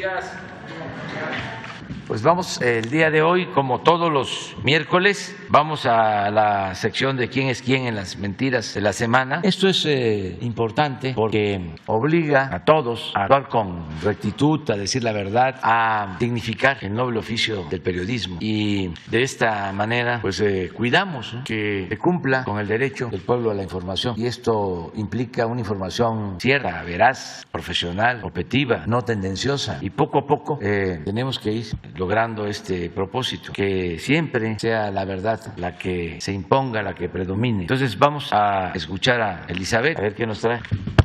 días. Pues vamos el día de hoy, como todos los miércoles, vamos a la sección de quién es quién en las mentiras de la semana. Esto es importante porque obliga a todos a actuar con rectitud, a decir la verdad, a dignificar el noble oficio del periodismo y de esta manera pues cuidamos, ¿no?, que se cumpla con el derecho del pueblo a la información, y esto implica una información cierta, veraz, profesional, objetiva, no tendenciosa, y poco a poco tenemos que ir logrando este propósito, que siempre sea la verdad la que se imponga, la que predomine. Entonces vamos a escuchar a Elizabeth, a ver qué nos trae.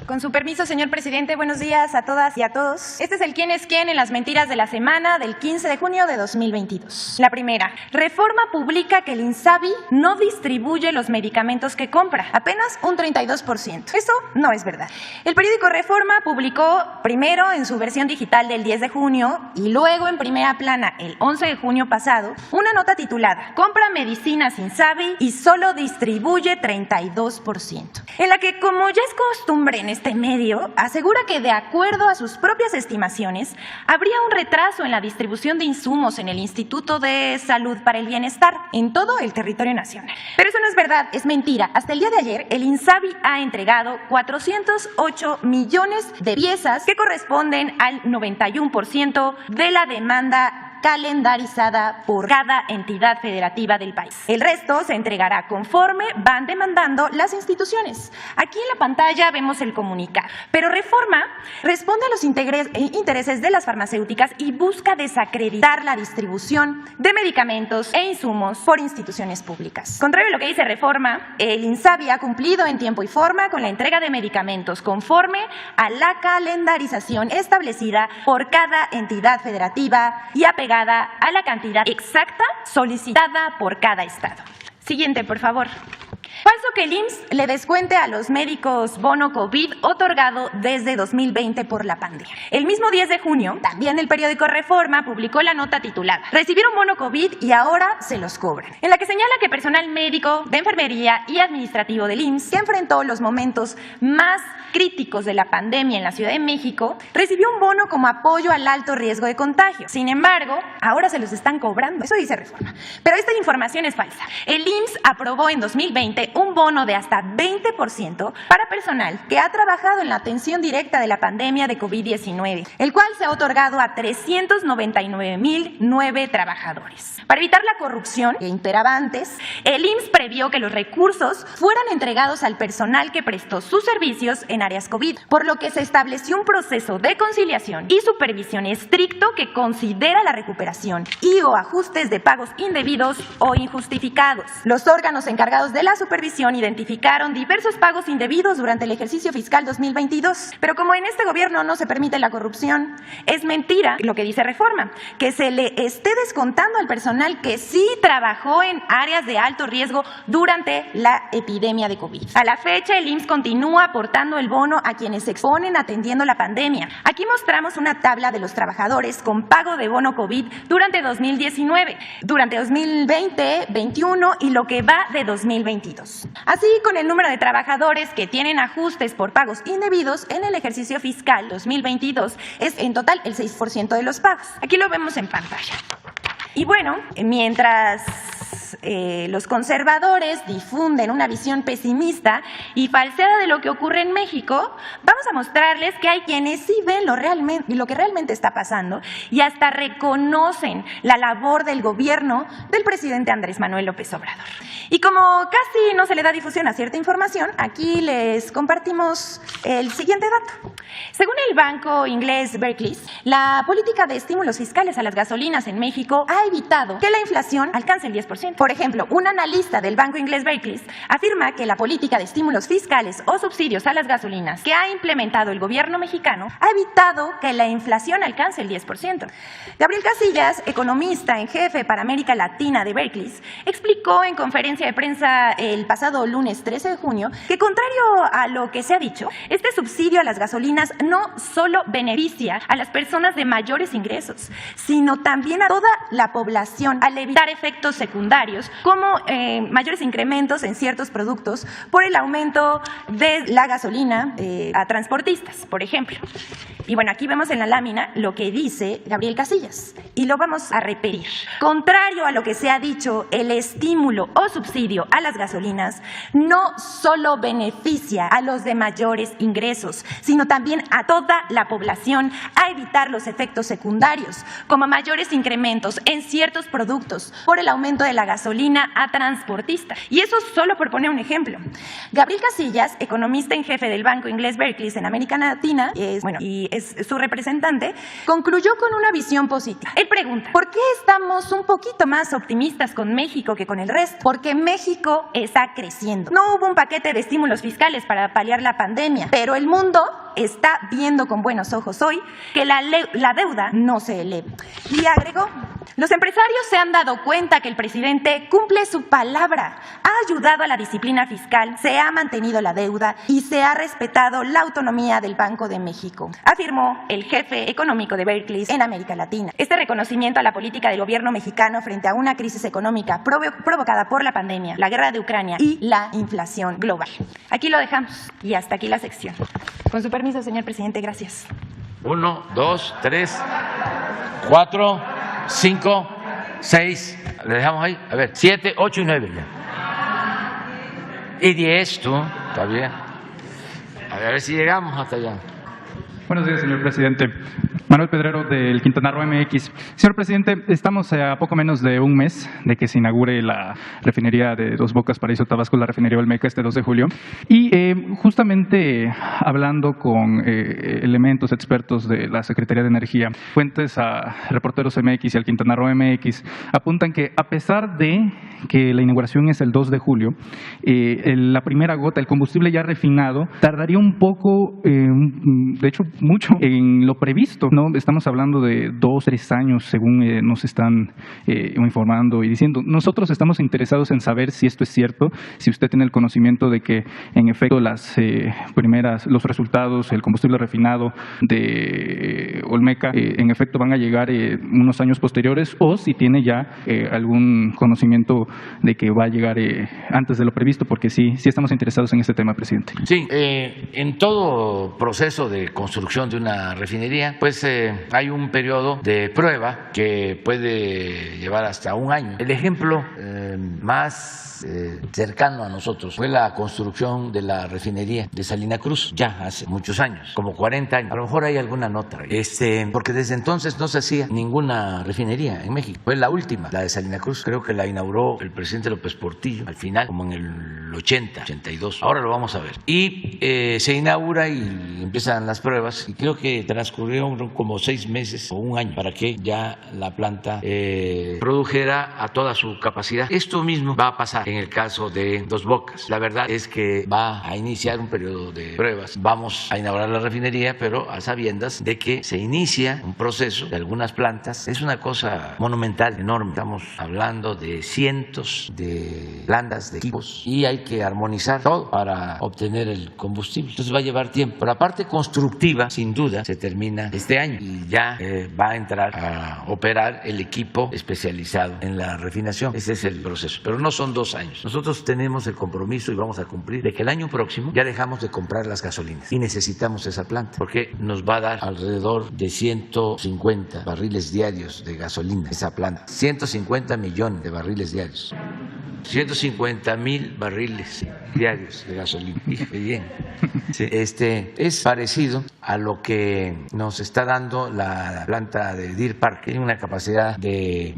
Con su permiso, señor presidente, buenos días a todas y a todos. Este es el quién es quién en las mentiras de la semana del 15 de junio de 2022. La primera, Reforma publica que el INSABI no distribuye los medicamentos que compra, apenas un 32%. Eso no es verdad. El periódico Reforma publicó primero en su versión digital del 10 de junio y luego en primera plana el 11 de junio pasado una nota titulada "Compra medicinas INSABI y solo distribuye 32%", en la que, como ya es costumbre en este medio, asegura que de acuerdo a sus propias estimaciones habría un retraso en la distribución de insumos en el Instituto de Salud para el Bienestar en todo el territorio nacional. Pero eso no es verdad, es mentira. Hasta el día de ayer el INSABI ha entregado 408 millones de piezas que corresponden al 91% de la demanda calendarizada por cada entidad federativa del país. El resto se entregará conforme van demandando las instituciones. Aquí en la pantalla vemos el comunicado, pero Reforma responde a los intereses de las farmacéuticas y busca desacreditar la distribución de medicamentos e insumos por instituciones públicas. Contrario a lo que dice Reforma, el INSABI ha cumplido en tiempo y forma con la entrega de medicamentos conforme a la calendarización establecida por cada entidad federativa y apegada a la cantidad exacta solicitada por cada estado. Siguiente, por favor. Falso que el IMSS le descuente a los médicos bono COVID otorgado desde 2020 por la pandemia. El mismo 10 de junio, también el periódico Reforma publicó la nota titulada "Recibieron bono COVID y ahora se los cobran", en la que señala que personal médico, de enfermería y administrativo del IMSS, que enfrentó los momentos más críticos de la pandemia en la Ciudad de México, recibió un bono como apoyo al alto riesgo de contagio. Sin embargo, ahora se los están cobrando. Eso dice Reforma. Pero esta información es falsa. El IMSS aprobó en 2020 un bono de hasta 20% para personal que ha trabajado en la atención directa de la pandemia de COVID-19, el cual se ha otorgado a 399,009 trabajadores. Para evitar la corrupción que imperaba antes, el IMSS previó que los recursos fueran entregados al personal que prestó sus servicios en áreas COVID, por lo que se estableció un proceso de conciliación y supervisión estricto que considera la recuperación y o ajustes de pagos indebidos o injustificados. Los órganos encargados de la supervisión identificaron diversos pagos indebidos durante el ejercicio fiscal 2022, pero como en este gobierno no se permite la corrupción, es mentira lo que dice Reforma, que se le esté descontando al personal que sí trabajó en áreas de alto riesgo durante la epidemia de COVID. A la fecha, el IMSS continúa aportando el bono a quienes se exponen atendiendo la pandemia. Aquí mostramos una tabla de los trabajadores con pago de bono COVID durante 2019, durante 2020, 21 y lo que va de 2022. Así, con el número de trabajadores que tienen ajustes por pagos indebidos en el ejercicio fiscal 2022, es en total el 6% de los pagos. Aquí lo vemos en pantalla. Y bueno, mientras los conservadores difunden una visión pesimista y falseada de lo que ocurre en México, vamos a mostrarles que hay quienes sí ven lo que realmente está pasando y hasta reconocen la labor del gobierno del presidente Andrés Manuel López Obrador. Y como casi no se le da difusión a cierta información, aquí les compartimos el siguiente dato. Según el banco inglés Barclays, la política de estímulos fiscales a las gasolinas en México ha evitado que la inflación alcance el 10%. Por ejemplo, un analista del banco inglés Barclays afirma que la política de estímulos fiscales o subsidios a las gasolinas que ha implementado el gobierno mexicano ha evitado que la inflación alcance el 10%. Gabriel Casillas, economista en jefe para América Latina de Barclays, explicó en conferencia de prensa el pasado lunes 13 de junio que, contrario a lo que se ha dicho, este subsidio a las gasolinas no solo beneficia a las personas de mayores ingresos, sino también a toda la población al evitar efectos secundarios empresarios, como mayores incrementos en ciertos productos por el aumento de la gasolina a transportistas, por ejemplo. Y bueno, aquí vemos en la lámina lo que dice Gabriel Casillas, y lo vamos a repetir. Contrario a lo que se ha dicho, el estímulo o subsidio a las gasolinas no solo beneficia a los de mayores ingresos, sino también a toda la población a evitar los efectos secundarios, como mayores incrementos en ciertos productos por el aumento de la gasolina a transportistas. Y eso solo por poner un ejemplo. Gabriel Casillas, economista en jefe del banco inglés Barclays en América Latina, y es su representante, concluyó con una visión positiva. Él pregunta, ¿por qué estamos un poquito más optimistas con México que con el resto? Porque México está creciendo. No hubo un paquete de estímulos fiscales para paliar la pandemia, pero el mundo está viendo con buenos ojos hoy que la deuda no se eleva. Y agregó, los empresarios se han dado cuenta que el presidente cumple su palabra, ha ayudado a la disciplina fiscal, se ha mantenido la deuda y se ha respetado la autonomía del Banco de México, afirmó el jefe económico de Barclays en América Latina. Este reconocimiento a la política del gobierno mexicano frente a una crisis económica provocada por la pandemia, la guerra de Ucrania y la inflación global. Aquí lo dejamos y hasta aquí la sección. Con su permiso, señor presidente, gracias. 1, 2, 3, 4, 5, 6. ¿Le dejamos ahí? A ver, 7, 8 y 9 ya. Y 10, tú, está bien. A ver si llegamos hasta allá. Buenos días, señor presidente. Manuel Pedrero, del Quintana Roo MX. Señor presidente, estamos a poco menos de un mes de que se inaugure la refinería de Dos Bocas, Paraíso Tabasco, la refinería Olmeca, este 2 de julio. Y justamente hablando con elementos expertos de la Secretaría de Energía, fuentes a Reporteros MX y al Quintana Roo MX, apuntan que a pesar de que la inauguración es el 2 de julio, la primera gota, el combustible ya refinado, tardaría un poco, de hecho mucho, en lo previsto, ¿no? Estamos hablando de 2, 3 años, según nos están informando y diciendo. Nosotros estamos interesados en saber si esto es cierto, si usted tiene el conocimiento de que, en efecto, los resultados, el combustible refinado de Olmeca, en efecto, van a llegar unos años posteriores, o si tiene ya algún conocimiento de que va a llegar antes de lo previsto, porque sí estamos interesados en este tema, presidente. Sí, en todo proceso de construcción de una refinería, pues hay un periodo de prueba que puede llevar hasta un año. El ejemplo más cercano a nosotros fue la construcción de la refinería de Salina Cruz, ya hace muchos años, como 40 años. A lo mejor hay alguna nota, porque desde entonces no se hacía ninguna refinería en México. Fue la última, la de Salina Cruz. Creo que la inauguró el presidente López Portillo al final, como en el 80, 82. Ahora lo vamos a ver. Y se inaugura y empiezan las pruebas, y creo que transcurrieron como 6 meses o un año para que ya la planta produjera a toda su capacidad. Esto mismo va a pasar en el caso de Dos Bocas. La verdad es que va a iniciar un periodo de pruebas. Vamos a inaugurar la refinería, pero a sabiendas de que se inicia un proceso de algunas plantas. Es una cosa monumental, enorme. Estamos hablando de cientos de plantas, de equipos, y hay que armonizar todo para obtener el combustible. Entonces va a llevar tiempo. Pero la parte constructiva, sin duda, se termina este año y ya va a entrar a operar el equipo especializado en la refinación. Ese es el proceso. Pero no son 2 años. Nosotros tenemos el compromiso y vamos a cumplir de que el año próximo ya dejamos de comprar las gasolinas y necesitamos esa planta porque nos va a dar alrededor de 150 barriles diarios de gasolina esa planta. 150 millones de barriles diarios. 150,000 barriles diarios de gasolina. Fíjate bien. Sí. Es parecido a lo que nos está dando la planta de Deer Park. Tiene una capacidad de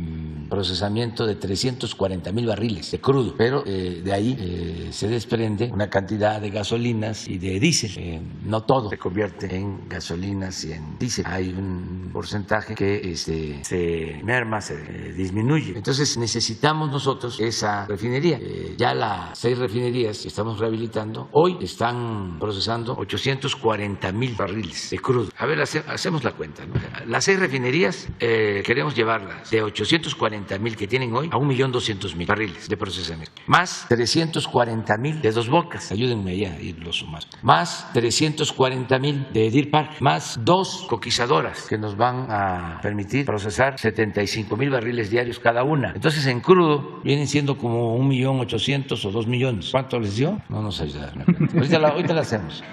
procesamiento de 340,000 barriles de crudo, pero de ahí se desprende una cantidad de gasolinas y de diésel. No todo se convierte en gasolinas y en diésel. Hay un porcentaje que se merma, se disminuye. Entonces necesitamos nosotros esa refinería. Ya las 6 refinerías que estamos rehabilitando hoy están procesando 840,000 barriles de crudo. A ver, hacemos la cuenta, ¿no? Las 6 refinerías queremos llevarlas de 840,000 340,000 que tienen hoy a 1,200,000 barriles de procesamiento, más 340,000 de Dos Bocas, ayúdenme allá a irlo sumando, más 340,000 de Deer Park, más 2 coquizadoras que nos van a permitir procesar 75,000 barriles diarios cada una. Entonces en crudo vienen siendo como 1,800,000 o 2 millones. ¿Cuánto les dio? No nos ayudaron. Ahorita la hacemos.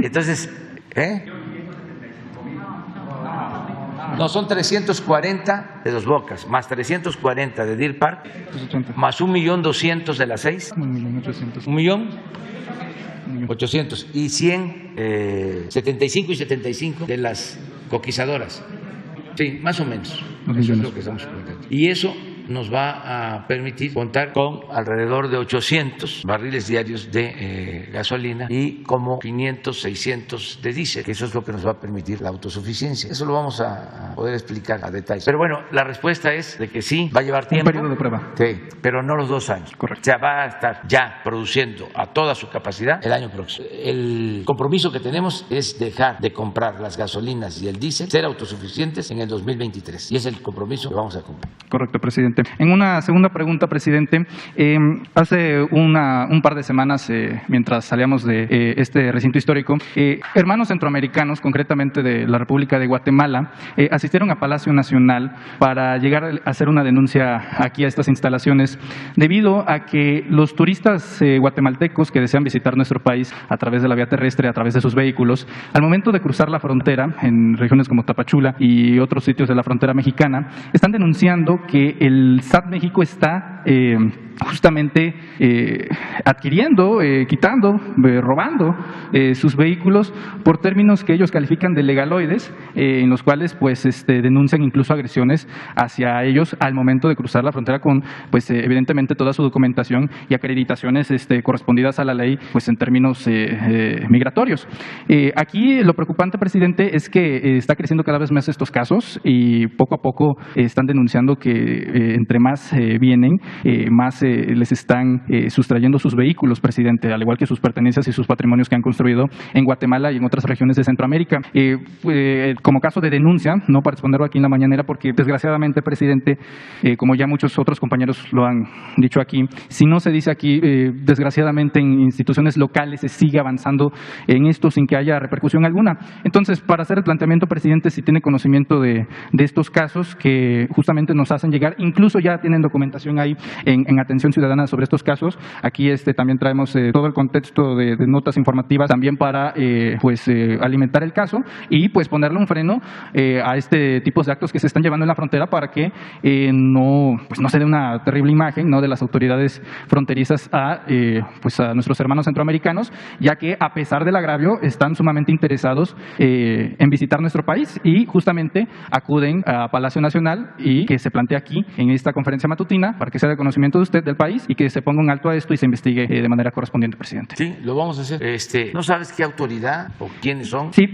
Entonces, no, son 340 de Dos Bocas, más 340 de Deer Park, más 1,200,000 de las 6. 1,800,000 y 75 y 75 de las coquizadoras. Sí, más o menos. Eso es lo que estamos comentando. Y eso nos va a permitir contar con alrededor de 800 barriles diarios de gasolina y como 500, 600 de diésel, que eso es lo que nos va a permitir la autosuficiencia. Eso lo vamos a poder explicar a detalle. Pero bueno, la respuesta es de que sí, va a llevar tiempo. Un periodo de prueba. Sí, pero no los 2 años. Correcto. O sea, va a estar ya produciendo a toda su capacidad el año próximo. El compromiso que tenemos es dejar de comprar las gasolinas y el diésel, ser autosuficientes en el 2023. Y es el compromiso que vamos a cumplir. Correcto, presidente. En una segunda pregunta, presidente, hace un par de semanas, mientras salíamos de este recinto histórico, hermanos centroamericanos, concretamente de la República de Guatemala, asistieron a Palacio Nacional para llegar a hacer una denuncia aquí a estas instalaciones, debido a que los turistas guatemaltecos que desean visitar nuestro país a través de la vía terrestre, a través de sus vehículos, al momento de cruzar la frontera en regiones como Tapachula y otros sitios de la frontera mexicana, están denunciando que el SAT México está justamente adquiriendo, quitando, robando sus vehículos por términos que ellos califican de legaloides, en los cuales pues denuncian incluso agresiones hacia ellos al momento de cruzar la frontera con pues evidentemente toda su documentación y acreditaciones correspondidas a la ley pues en términos migratorios. Aquí lo preocupante, presidente, es que está creciendo cada vez más estos casos y poco a poco están denunciando que entre más vienen, más les están sustrayendo sus vehículos, presidente, al igual que sus pertenencias y sus patrimonios que han construido en Guatemala y en otras regiones de Centroamérica. Como caso de denuncia, no para exponerlo aquí en la mañanera, porque desgraciadamente, presidente, como ya muchos otros compañeros lo han dicho aquí, si no se dice aquí, desgraciadamente en instituciones locales se sigue avanzando en esto sin que haya repercusión alguna. Entonces, para hacer el planteamiento, presidente, si tiene conocimiento de estos casos que justamente nos hacen llegar, incluso ya tienen documentación ahí en Atención Ciudadana sobre estos casos. Aquí también traemos todo el contexto de notas informativas también para alimentar el caso y pues ponerle un freno a este tipo de actos que se están llevando en la frontera para que no se dé una terrible imagen, ¿no?, de las autoridades fronterizas a nuestros hermanos centroamericanos, ya que a pesar del agravio están sumamente interesados en visitar nuestro país y justamente acuden a Palacio Nacional y que se plantea aquí en esta conferencia matutina para que sea de conocimiento de usted del país y que se ponga un alto a esto y se investigue de manera correspondiente, presidente. Sí, lo vamos a hacer. ¿No sabes qué autoridad o quiénes son? Sí,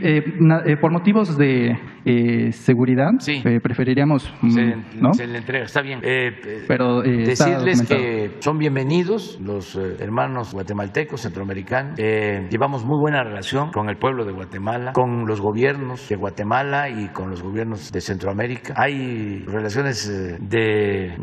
por motivos de seguridad, sí, preferiríamos se le entrega, está bien. Pero decirles que son bienvenidos los hermanos guatemaltecos, centroamericanos. Llevamos muy buena relación con el pueblo de Guatemala, con los gobiernos de Guatemala y con los gobiernos de Centroamérica. Hay relaciones de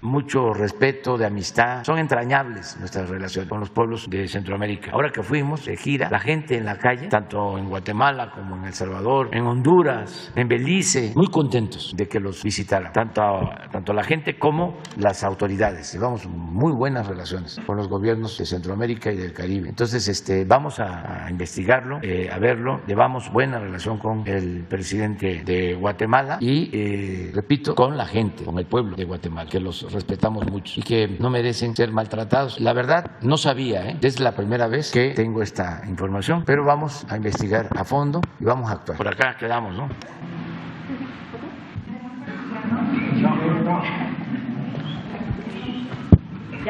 mucho respeto, de amistad. Son entrañables nuestras relaciones con los pueblos de Centroamérica. Ahora que fuimos de gira, la gente en la calle, tanto en Guatemala como en El Salvador, en Honduras, en Belice, muy contentos de que los visitaran, tanto la gente como las autoridades. Llevamos muy buenas relaciones con los gobiernos de Centroamérica y del Caribe. Entonces, vamos a investigarlo, a verlo. Llevamos buena relación con el presidente de Guatemala y, repito, con la gente, con el pueblo de Guatemala, que los respetamos mucho y que no merecen ser maltratados. La verdad, no sabía, es la primera vez que tengo esta información, pero vamos a investigar a fondo y vamos a actuar. Por acá quedamos, ¿no?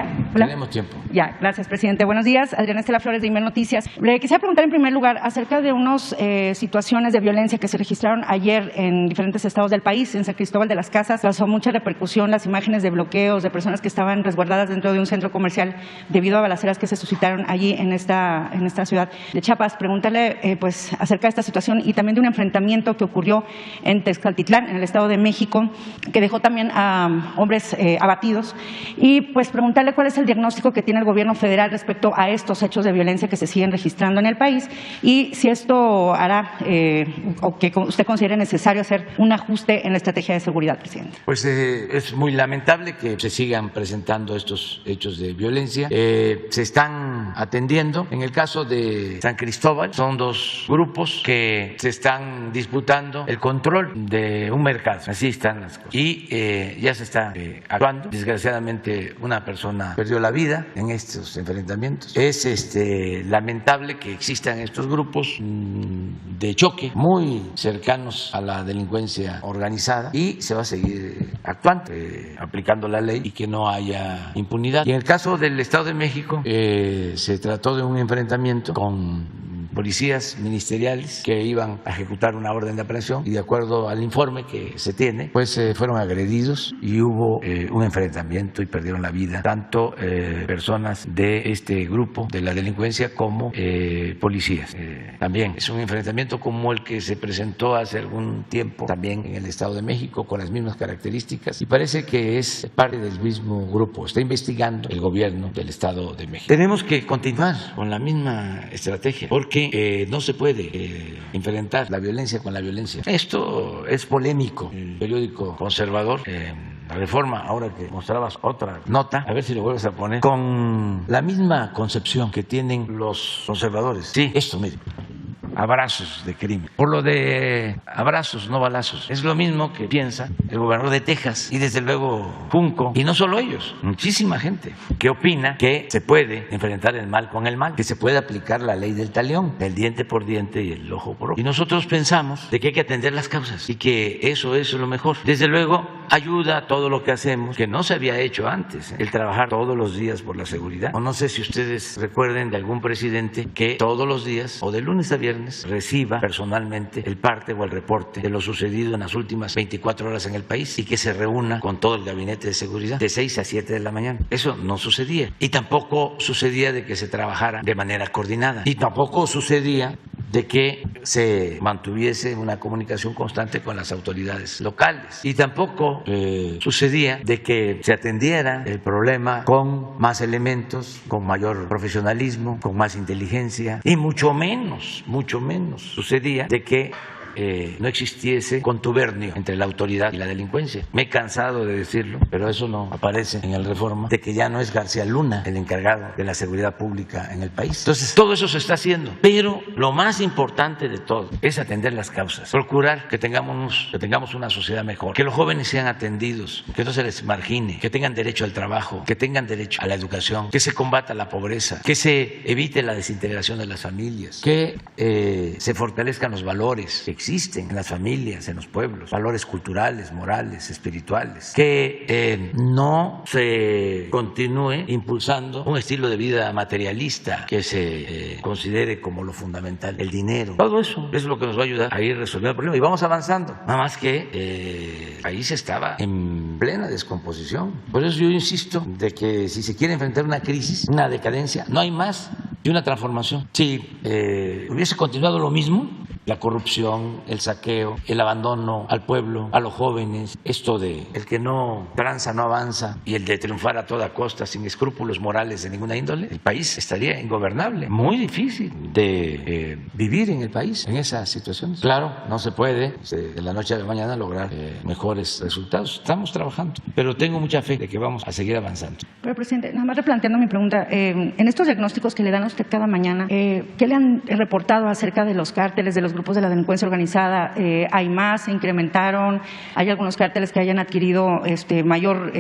Hola. Tenemos tiempo. Ya, gracias, presidente. Buenos días. Adriana Estela Flores, de Imer Noticias. Le quisiera preguntar en primer lugar acerca de unas situaciones de violencia que se registraron ayer en diferentes estados del país. En San Cristóbal de las Casas causó mucha repercusión las imágenes de bloqueos de personas que estaban resguardadas dentro de un centro comercial debido a balaceras que se suscitaron allí en esta ciudad de Chiapas. Preguntarle pues acerca de esta situación y también de un enfrentamiento que ocurrió en Texcaltitlán, en el Estado de México, que dejó también a hombres abatidos. Y pues preguntarle cuál es el diagnóstico que tiene el gobierno federal respecto a estos hechos de violencia que se siguen registrando en el país y si esto hará o que usted considere necesario hacer un ajuste en la estrategia de seguridad, presidente. Pues es muy lamentable que se sigan presentando estos hechos de violencia. Se están atendiendo. En el caso de San Cristóbal, son dos grupos que se están disputando el control de un mercado. Así están las cosas. Y ya se está actuando. Desgraciadamente, una persona perdió la vida en estos enfrentamientos. Es lamentable que existan estos grupos de choque muy cercanos a la delincuencia organizada y se va a seguir actuando, aplicando la ley y que no haya impunidad. Y en el caso del Estado de México se trató de un enfrentamiento con policías ministeriales que iban a ejecutar una orden de aprehensión y de acuerdo al informe que se tiene, pues fueron agredidos y hubo un enfrentamiento y perdieron la vida tanto personas de este grupo de la delincuencia como policías. También es un enfrentamiento como el que se presentó hace algún tiempo también en el Estado de México con las mismas características y parece que es parte del mismo grupo. Está investigando el gobierno del Estado de México. Tenemos que continuar con la misma estrategia porque no se puede enfrentar la violencia con la violencia. Esto es polémico. El periódico conservador La Reforma, ahora que mostrabas otra nota, a ver si lo vuelves a poner, con la misma concepción que tienen los conservadores. Sí, esto, mire. Abrazos de crimen. Por lo de abrazos, no balazos. Es lo mismo que piensa el gobernador de Texas y desde luego Junco. Y no solo ellos, muchísima gente que opina que se puede enfrentar el mal con el mal, que se puede aplicar la ley del talión, el diente por diente y el ojo por ojo. Y nosotros pensamos de que hay que atender las causas y que eso es lo mejor. Desde luego ayuda todo lo que hacemos, que no se había hecho antes, el trabajar todos los días por la seguridad. O no sé si ustedes recuerden de algún presidente que todos los días o de lunes a viernes reciba personalmente el parte o el reporte de lo sucedido en las últimas 24 horas en el país y que se reúna con todo el gabinete de seguridad de 6 a 7 de la mañana. Eso no sucedía. Y tampoco sucedía de que se trabajara de manera coordinada. Y tampoco sucedía de que se mantuviese una comunicación constante con las autoridades locales. Y tampoco sucedía de que se atendiera el problema con más elementos, con mayor profesionalismo, con más inteligencia y mucho menos sucedía de que no existiese contubernio entre la autoridad y la delincuencia. Me he cansado de decirlo, pero eso no aparece en el Reforma, de que ya no es García Luna el encargado de la seguridad pública en el país. Entonces, todo eso se está haciendo, pero lo más importante de todo es atender las causas, procurar que tengamos una sociedad mejor, que los jóvenes sean atendidos, que no se les margine, que tengan derecho al trabajo, que tengan derecho a la educación, que se combata la pobreza, que se evite la desintegración de las familias, que se fortalezcan los valores que existen en las familias, en los pueblos, valores culturales, morales, espirituales, que no se continúe impulsando un estilo de vida materialista que se considere como lo fundamental, el dinero. Todo eso es lo que nos va a ayudar a ir resolviendo el problema y vamos avanzando. Nada más que el país estaba en plena descomposición. Por eso yo insisto de que si se quiere enfrentar una crisis, una decadencia, no hay más que una transformación. Si hubiese continuado lo mismo, la corrupción, el saqueo, el abandono al pueblo, a los jóvenes, esto de el que no tranza no avanza y el de triunfar a toda costa sin escrúpulos morales de ninguna índole, el país estaría ingobernable, muy difícil de vivir en el país en esas situaciones. Claro, no se puede de la noche a la mañana lograr mejores resultados. Estamos trabajando, pero tengo mucha fe de que vamos a seguir avanzando. Pero, presidente, nada más replanteando mi pregunta, en estos diagnósticos que le dan a usted cada mañana, ¿qué le han reportado acerca de los cárteles, de los grupos de la delincuencia organizada, ¿hay más? ¿Se incrementaron? ¿Hay algunos cárteles que hayan adquirido mayor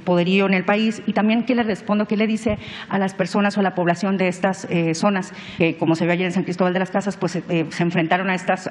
poderío en el país? Y también, ¿qué le respondo? ¿Qué le dice a las personas o a la población de estas zonas que, como se ve ayer en San Cristóbal de las Casas, pues se enfrentaron a estas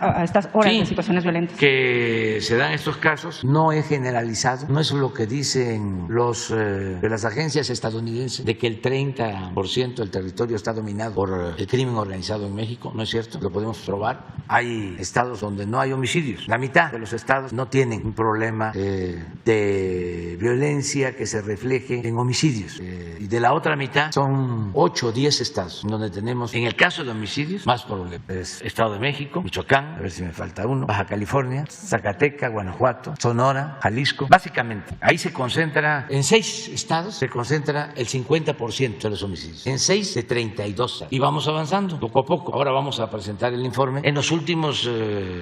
horas de situaciones violentas? Que se dan estos casos, no es generalizado, no es lo que dicen los de las agencias estadounidenses de que el 30% del territorio está dominado por el crimen organizado en México. No es cierto, lo podemos probar. Hay estados donde no hay homicidios. La mitad de los estados no tienen un problema de violencia que se refleje en homicidios. Y de la otra mitad son 8 o 10 estados donde tenemos, en el caso de homicidios, más problemas. Es Estado de México, Michoacán, a ver si me falta uno, Baja California, Zacatecas, Guanajuato, Sonora, Jalisco. Básicamente, ahí se concentra, en 6 estados se concentra el 50% de los homicidios. En 6 de 32. Y vamos avanzando poco a poco. Ahora vamos a presentar el informe. En los últimos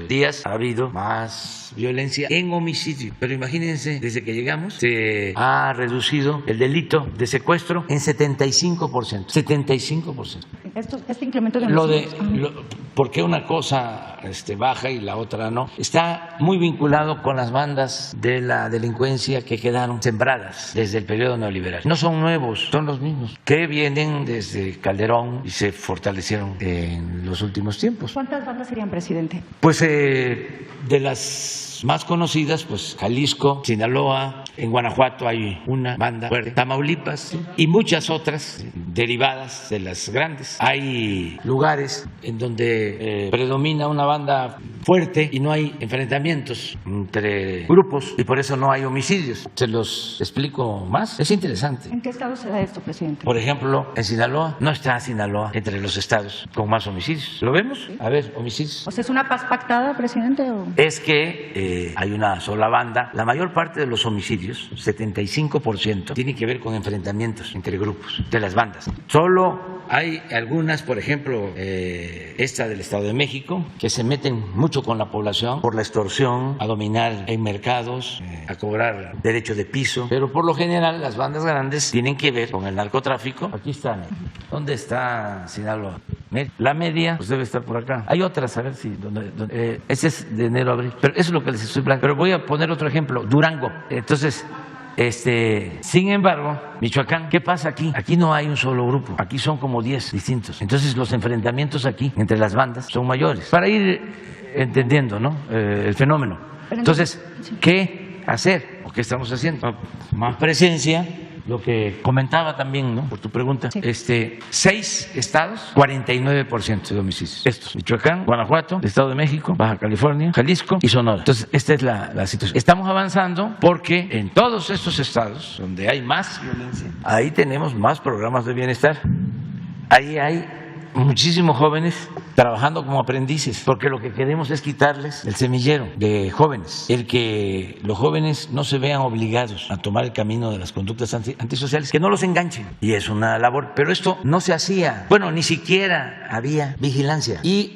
días ha habido más violencia en homicidio. Pero imagínense, desde que llegamos se ha reducido el delito de secuestro en 75%. 75%. Este incremento de homicidios. ¿Por qué una cosa baja y la otra no? Está muy vinculado con las bandas de la delincuencia que quedaron sembradas desde el periodo neoliberal. No son nuevos, son los mismos, que vienen desde Calderón y se fortalecieron en los últimos tiempos. ¿Cuántas bandas serían, presidente? Pues de las más conocidas, pues Jalisco, Sinaloa, en Guanajuato hay una banda fuerte, Tamaulipas, ¿sí? Y muchas otras derivadas de las grandes. Hay lugares en donde predomina una banda fuerte y no hay enfrentamientos entre grupos y por eso no hay homicidios. Se los explico más, es interesante. ¿En qué estado se da esto, presidente? Por ejemplo, en Sinaloa, no está Sinaloa entre los estados con más homicidios. ¿Lo vemos? A ver, homicidios. ¿O sea, es una paz pactada, presidente? ¿O? Es que hay una sola banda. La mayor parte de los homicidios, 75%, tiene que ver con enfrentamientos entre grupos de las bandas. Solo hay algunas, por ejemplo, esta del Estado de México, que se meten mucho con la población por la extorsión, a dominar en mercados, a cobrar derecho de piso. Pero por lo general las bandas grandes tienen que ver con el narcotráfico. Aquí están. ¿Dónde está Sinaloa? La media pues debe estar por acá. Hay otras, a ver si... ese es de enero a abril. Pero eso es lo que les estoy planteando. Pero voy a poner otro ejemplo. Durango. Entonces... sin embargo, Michoacán, ¿qué pasa aquí? Aquí no hay un solo grupo, aquí son como 10 distintos. Entonces los enfrentamientos aquí entre las bandas son mayores. Para ir entendiendo, ¿no? El fenómeno. Entonces, ¿qué hacer? ¿O qué estamos haciendo? Más presencia. Lo que comentaba también, ¿no? Por tu pregunta, sí. 6 estados, 49% de homicidios. Estos: Michoacán, Guanajuato, Estado de México, Baja California, Jalisco y Sonora. Entonces, esta es la situación. Estamos avanzando porque en todos estos estados donde hay más violencia, ahí tenemos más programas de bienestar. Ahí hay muchísimos jóvenes trabajando como aprendices, porque lo que queremos es quitarles el semillero de jóvenes, el que los jóvenes no se vean obligados a tomar el camino de las conductas antisociales, que no los enganchen. Y es una labor, pero esto no se hacía. Bueno, ni siquiera había vigilancia. Y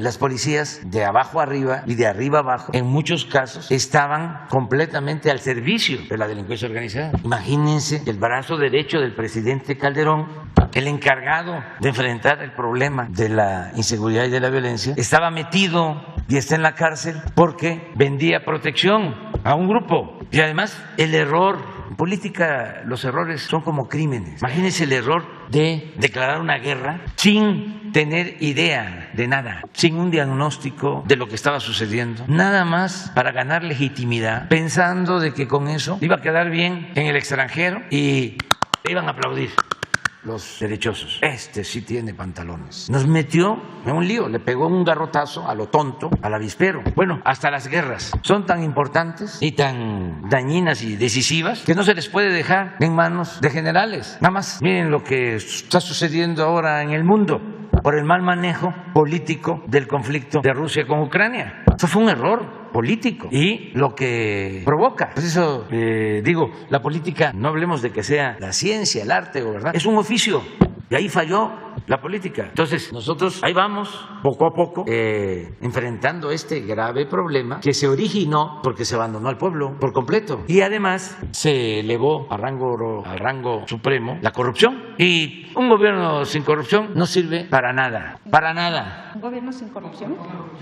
las policías de abajo arriba y de arriba abajo, en muchos casos, estaban completamente al servicio de la delincuencia organizada. Imagínense el brazo derecho del presidente Calderón, el encargado de enfrentar el problema de la inseguridad y de la violencia, estaba metido y está en la cárcel porque vendía protección a un grupo. Y además el error, en política los errores son como crímenes. Imagínense el error de declarar una guerra sin tener idea de nada, sin un diagnóstico de lo que estaba sucediendo, nada más para ganar legitimidad, pensando de que con eso iba a quedar bien en el extranjero y iban a aplaudir los derechosos. Sí tiene pantalones. Nos metió en un lío, le pegó un garrotazo a lo tonto, al avispero. Bueno, hasta las guerras son tan importantes y tan dañinas y decisivas que no se les puede dejar en manos de generales. Nada más miren lo que está sucediendo ahora en el mundo por el mal manejo político del conflicto de Rusia con Ucrania. Eso fue un error político y lo que provoca, pues eso digo, la política, no hablemos de que sea la ciencia, el arte o verdad, es un oficio y ahí falló la política. Entonces, nosotros ahí vamos, poco a poco, enfrentando este grave problema que se originó porque se abandonó al pueblo por completo. Y además se elevó al rango supremo la corrupción. Y un gobierno sin corrupción no sirve para nada, para nada. ¿Un gobierno sin corrupción?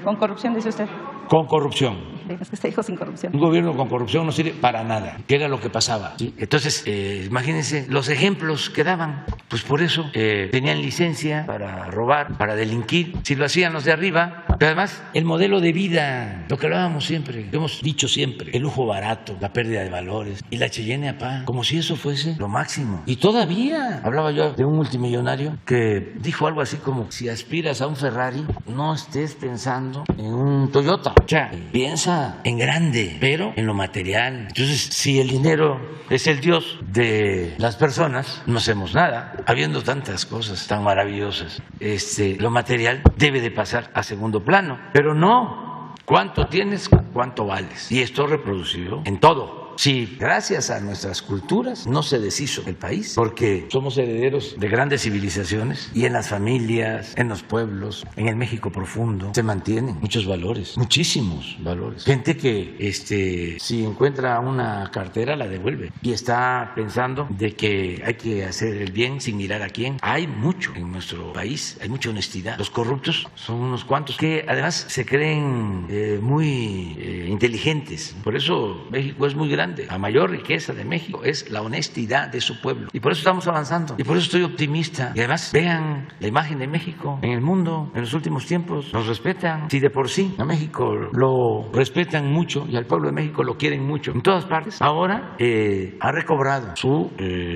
¿Con corrupción, dice usted? Con corrupción. Es que usted dijo sin corrupción. Un gobierno con corrupción no sirve para nada, que era lo que pasaba. ¿Sí? Entonces, imagínense los ejemplos que daban. Pues por eso tenían licencia para robar, para delinquir. Si lo hacían los de arriba, pero además el modelo de vida, lo que hablábamos siempre, lo hemos dicho siempre, el lujo barato, la pérdida de valores y la Cheyenne a pa, como si eso fuese lo máximo. Y todavía hablaba yo de un multimillonario que dijo algo así como: si aspiras a un Ferrari, no estés pensando en un Toyota. O sea, piensa en grande, pero en lo material. Entonces, si el dinero es el Dios de las personas, no hacemos nada. Habiendo tantas cosas tan maravillosas, lo material debe de pasar a segundo plano. Pero no, ¿cuánto tienes? ¿Cuánto vales? Y esto reproducido en todo. Sí, gracias a nuestras culturas no se deshizo el país, porque somos herederos de grandes civilizaciones y en las familias, en los pueblos, en el México profundo, se mantienen muchos valores, muchísimos valores. Gente que si encuentra una cartera la devuelve y está pensando de que hay que hacer el bien sin mirar a quién. Hay mucho en nuestro país, hay mucha honestidad. Los corruptos son unos cuantos que además se creen muy inteligentes. Por eso México es muy grande. La mayor riqueza de México es la honestidad de su pueblo. Y por eso estamos avanzando. Y por eso estoy optimista. Y además, vean la imagen de México en el mundo en los últimos tiempos. Nos respetan. Si de por sí a México lo respetan mucho y al pueblo de México lo quieren mucho en todas partes, ahora ha recobrado su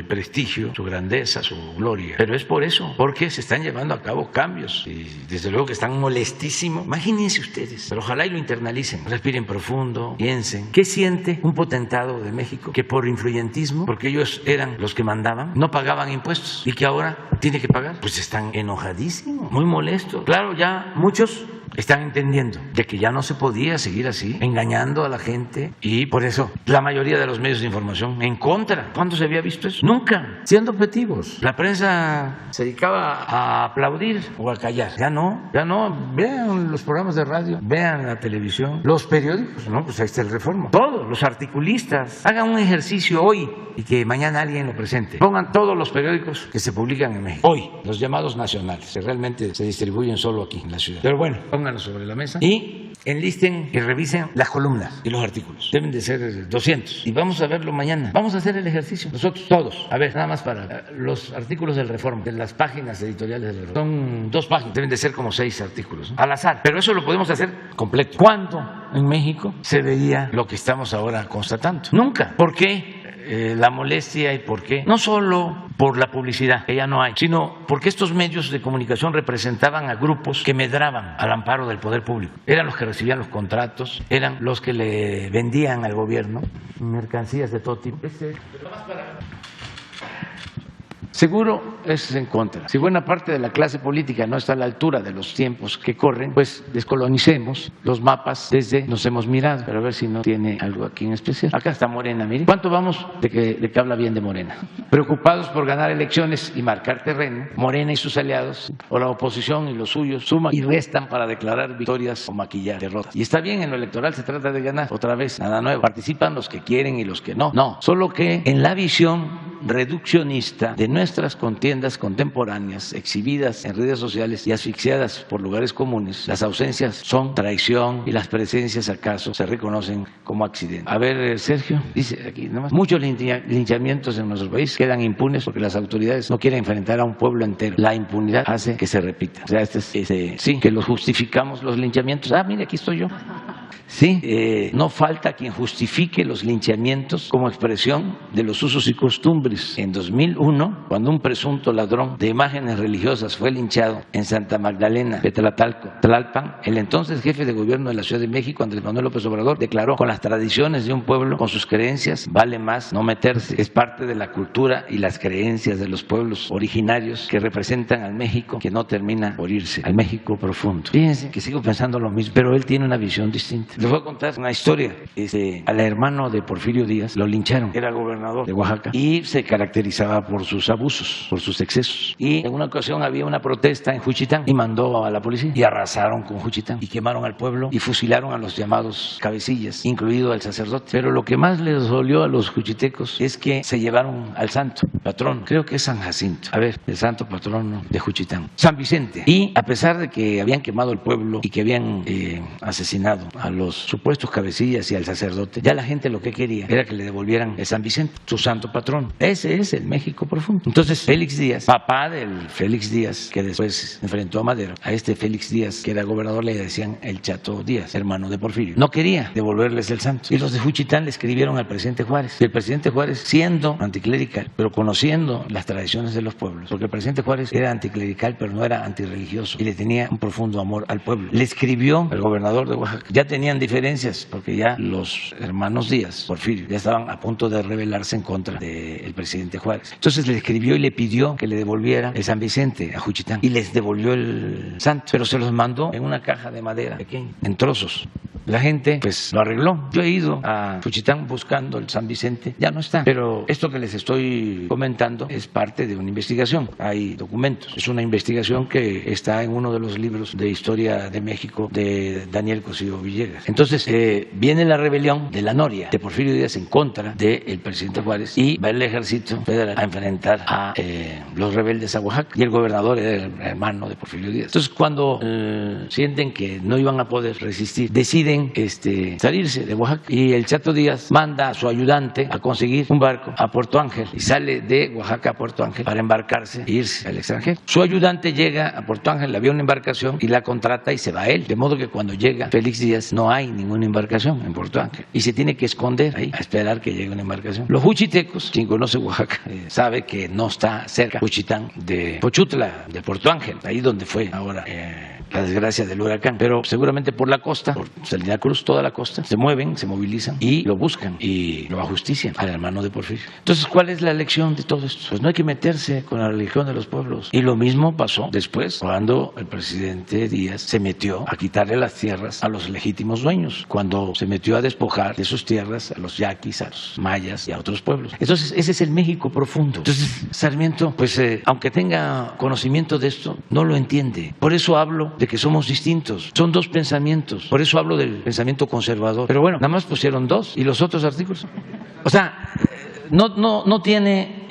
prestigio, su grandeza, su gloria. Pero es por eso, porque se están llevando a cabo cambios. Y desde luego que están molestísimos. Imagínense ustedes. Pero ojalá y lo internalicen. Respiren profundo. Piensen. ¿Qué siente un potentado de México que por influyentismo, porque ellos eran los que mandaban, no pagaban impuestos y que ahora tiene que pagar? Pues están enojadísimos, muy molestos. Claro, ya muchos están entendiendo de que ya no se podía seguir así, engañando a la gente, y por eso la mayoría de los medios de información en contra. ¿Cuándo se había visto eso? Nunca, siendo objetivos. La prensa se dedicaba a aplaudir o a callar. Ya no. Vean los programas de radio, vean la televisión, los periódicos, no, pues ahí está el Reforma. Todos los articulistas, hagan un ejercicio hoy y que mañana alguien lo presente. Pongan todos los periódicos que se publican en México hoy, los llamados nacionales, que realmente se distribuyen solo aquí en la ciudad. Pero bueno, pónganlo sobre la mesa y enlisten y revisen las columnas y los artículos. Deben de ser 200 y vamos a verlo mañana. Vamos a hacer el ejercicio nosotros todos. A ver, nada más para los artículos del Reforma, de las páginas editoriales del Reforma. Son 2 páginas, deben de ser como 6 artículos, ¿no? Al azar, pero eso lo podemos hacer completo. ¿Cuándo en México se veía lo que estamos ahora constatando? Nunca. ¿Por qué? La molestia y por qué, no solo por la publicidad, que ya no hay, sino porque estos medios de comunicación representaban a grupos que medraban al amparo del poder público. Eran los que recibían los contratos, eran los que le vendían al gobierno mercancías de todo tipo. Seguro es en contra. Si buena parte de la clase política no está a la altura de los tiempos que corren, pues descolonicemos los mapas desde nos hemos mirado. Pero a ver si no tiene algo aquí en especial. Acá está Morena, miren. ¿Cuánto vamos de que habla bien de Morena? Preocupados por ganar elecciones y marcar terreno, Morena y sus aliados, o la oposición y los suyos, suman y restan para declarar victorias o maquillar derrotas. Y está bien, en lo electoral se trata de ganar. Otra vez, nada nuevo. Participan los que quieren y los que no. No, solo que en la visión reduccionista de nuestras contiendas contemporáneas exhibidas en redes sociales y asfixiadas por lugares comunes, las ausencias son traición y las presencias acaso se reconocen como accidente. A ver, Sergio, dice aquí nomás, muchos linchamientos en nuestro país quedan impunes porque las autoridades no quieren enfrentar a un pueblo entero. La impunidad hace que se repita. O sea, sí, que los justificamos los linchamientos. Ah, mire, aquí estoy yo. Sí, no falta quien justifique los linchamientos como expresión de los usos y costumbres. En 2001, cuando un presunto ladrón de imágenes religiosas fue linchado en Santa Magdalena de Tlalpan, el entonces jefe de gobierno de la Ciudad de México, Andrés Manuel López Obrador, declaró: con las tradiciones de un pueblo, con sus creencias, vale más no meterse. Es parte de la cultura y las creencias de los pueblos originarios que representan al México que no termina por irse, al México profundo. Fíjense que sigo pensando lo mismo, pero él tiene una visión distinta. Vicente. Les voy a contar una historia. Al hermano de Porfirio Díaz lo lincharon. Era gobernador de Oaxaca y se caracterizaba por sus abusos, por sus excesos. Y en una ocasión había una protesta en Juchitán y mandó a la policía y arrasaron con Juchitán y quemaron al pueblo y fusilaron a los llamados cabecillas, incluido al sacerdote. Pero lo que más les dolió a los juchitecos es que se llevaron al santo patrón, creo que es San Jacinto, el santo patrono de Juchitán, San Vicente. Y a pesar de que habían quemado el pueblo y que habían asesinado a los supuestos cabecillas y al sacerdote, ya la gente lo que quería era que le devolvieran el San Vicente, su santo patrono. Ese es el México profundo. Entonces Félix Díaz, papá del Félix Díaz que después enfrentó a Madero, a este Félix Díaz que era gobernador le decían el Chato Díaz, hermano de Porfirio, no quería devolverles el santo. Y los de Juchitán le escribieron al presidente Juárez. Y el presidente Juárez, siendo anticlerical, pero conociendo las tradiciones de los pueblos, porque el presidente Juárez era anticlerical pero no era antirreligioso y le tenía un profundo amor al pueblo, le escribió al gobernador de Oaxaca. Ya tenían diferencias porque ya los hermanos Díaz, Porfirio, ya estaban a punto de rebelarse en contra del presidente Juárez. Entonces le escribió y le pidió que le devolviera el San Vicente a Juchitán y les devolvió el santo, pero se los mandó en una caja de madera pequeña, en trozos. La gente pues lo arregló. Yo he ido a Juchitán buscando el San Vicente, ya no está. Pero esto que les estoy comentando es parte de una investigación. Hay documentos. Es una investigación que está en uno de los libros de historia de México de Daniel Cosío Villegas. Entonces viene la rebelión de la Noria de Porfirio Díaz en contra del presidente Juárez y va el ejército federal a enfrentar a los rebeldes a Oaxaca y el gobernador era el hermano de Porfirio Díaz. Entonces cuando sienten que no iban a poder resistir, deciden salirse de Oaxaca y el Chato Díaz manda a su ayudante a conseguir un barco a Puerto Ángel y sale de Oaxaca a Puerto Ángel para embarcarse e irse al extranjero. Su ayudante llega a Puerto Ángel, había una embarcación y la contrata y se va él, de modo que cuando llega Félix Díaz no hay ninguna embarcación en Puerto Ángel y se tiene que esconder ahí a esperar que llegue una embarcación. Los juchitecos, quien conoce Oaxaca sabe que no está cerca Juchitán de Pochutla, de Puerto Ángel, ahí donde fue ahora la desgracia del huracán, pero seguramente por la costa, por Salina Cruz, toda la costa, se mueven, se movilizan y lo buscan y lo ajustician al hermano de Porfirio. Entonces, ¿cuál es la lección de todo esto? Pues no hay que meterse con la religión de los pueblos. Y lo mismo pasó después, cuando el presidente Díaz se metió a quitarle las tierras a los legítimos dueños, cuando se metió a despojar de sus tierras a los yaquis, a los mayas y a otros pueblos. Entonces, ese es el México profundo. Entonces, Sarmiento, pues aunque tenga conocimiento de esto, no lo entiende. Por eso hablo de que somos distintos. Son dos pensamientos. Por eso hablo del pensamiento conservador. Pero bueno, nada más pusieron dos. ¿Y los otros artículos? O sea, no tiene...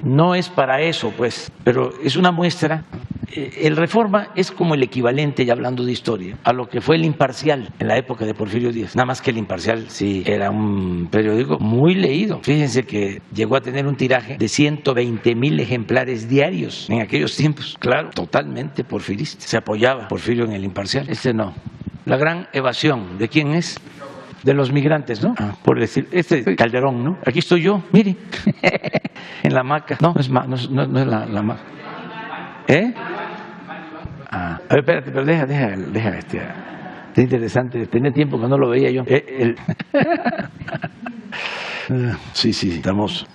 no es para eso, pues, pero es una muestra. El Reforma es como el equivalente, ya hablando de historia, a lo que fue el Imparcial en la época de Porfirio Díaz. Nada más que el Imparcial sí era un periódico muy leído. Fíjense que llegó a tener un tiraje de 120,000 ejemplares diarios en aquellos tiempos. Claro, totalmente porfirista. Se apoyaba Porfirio en el Imparcial. No. La gran evasión, ¿de quién es? De los migrantes, ¿no? Por decir, Calderón, ¿no? Aquí estoy yo, mire, en la hamaca. No es la hamaca. A ver, espérate, pero deja está interesante. Tenía tiempo que no lo veía yo. Sí, estamos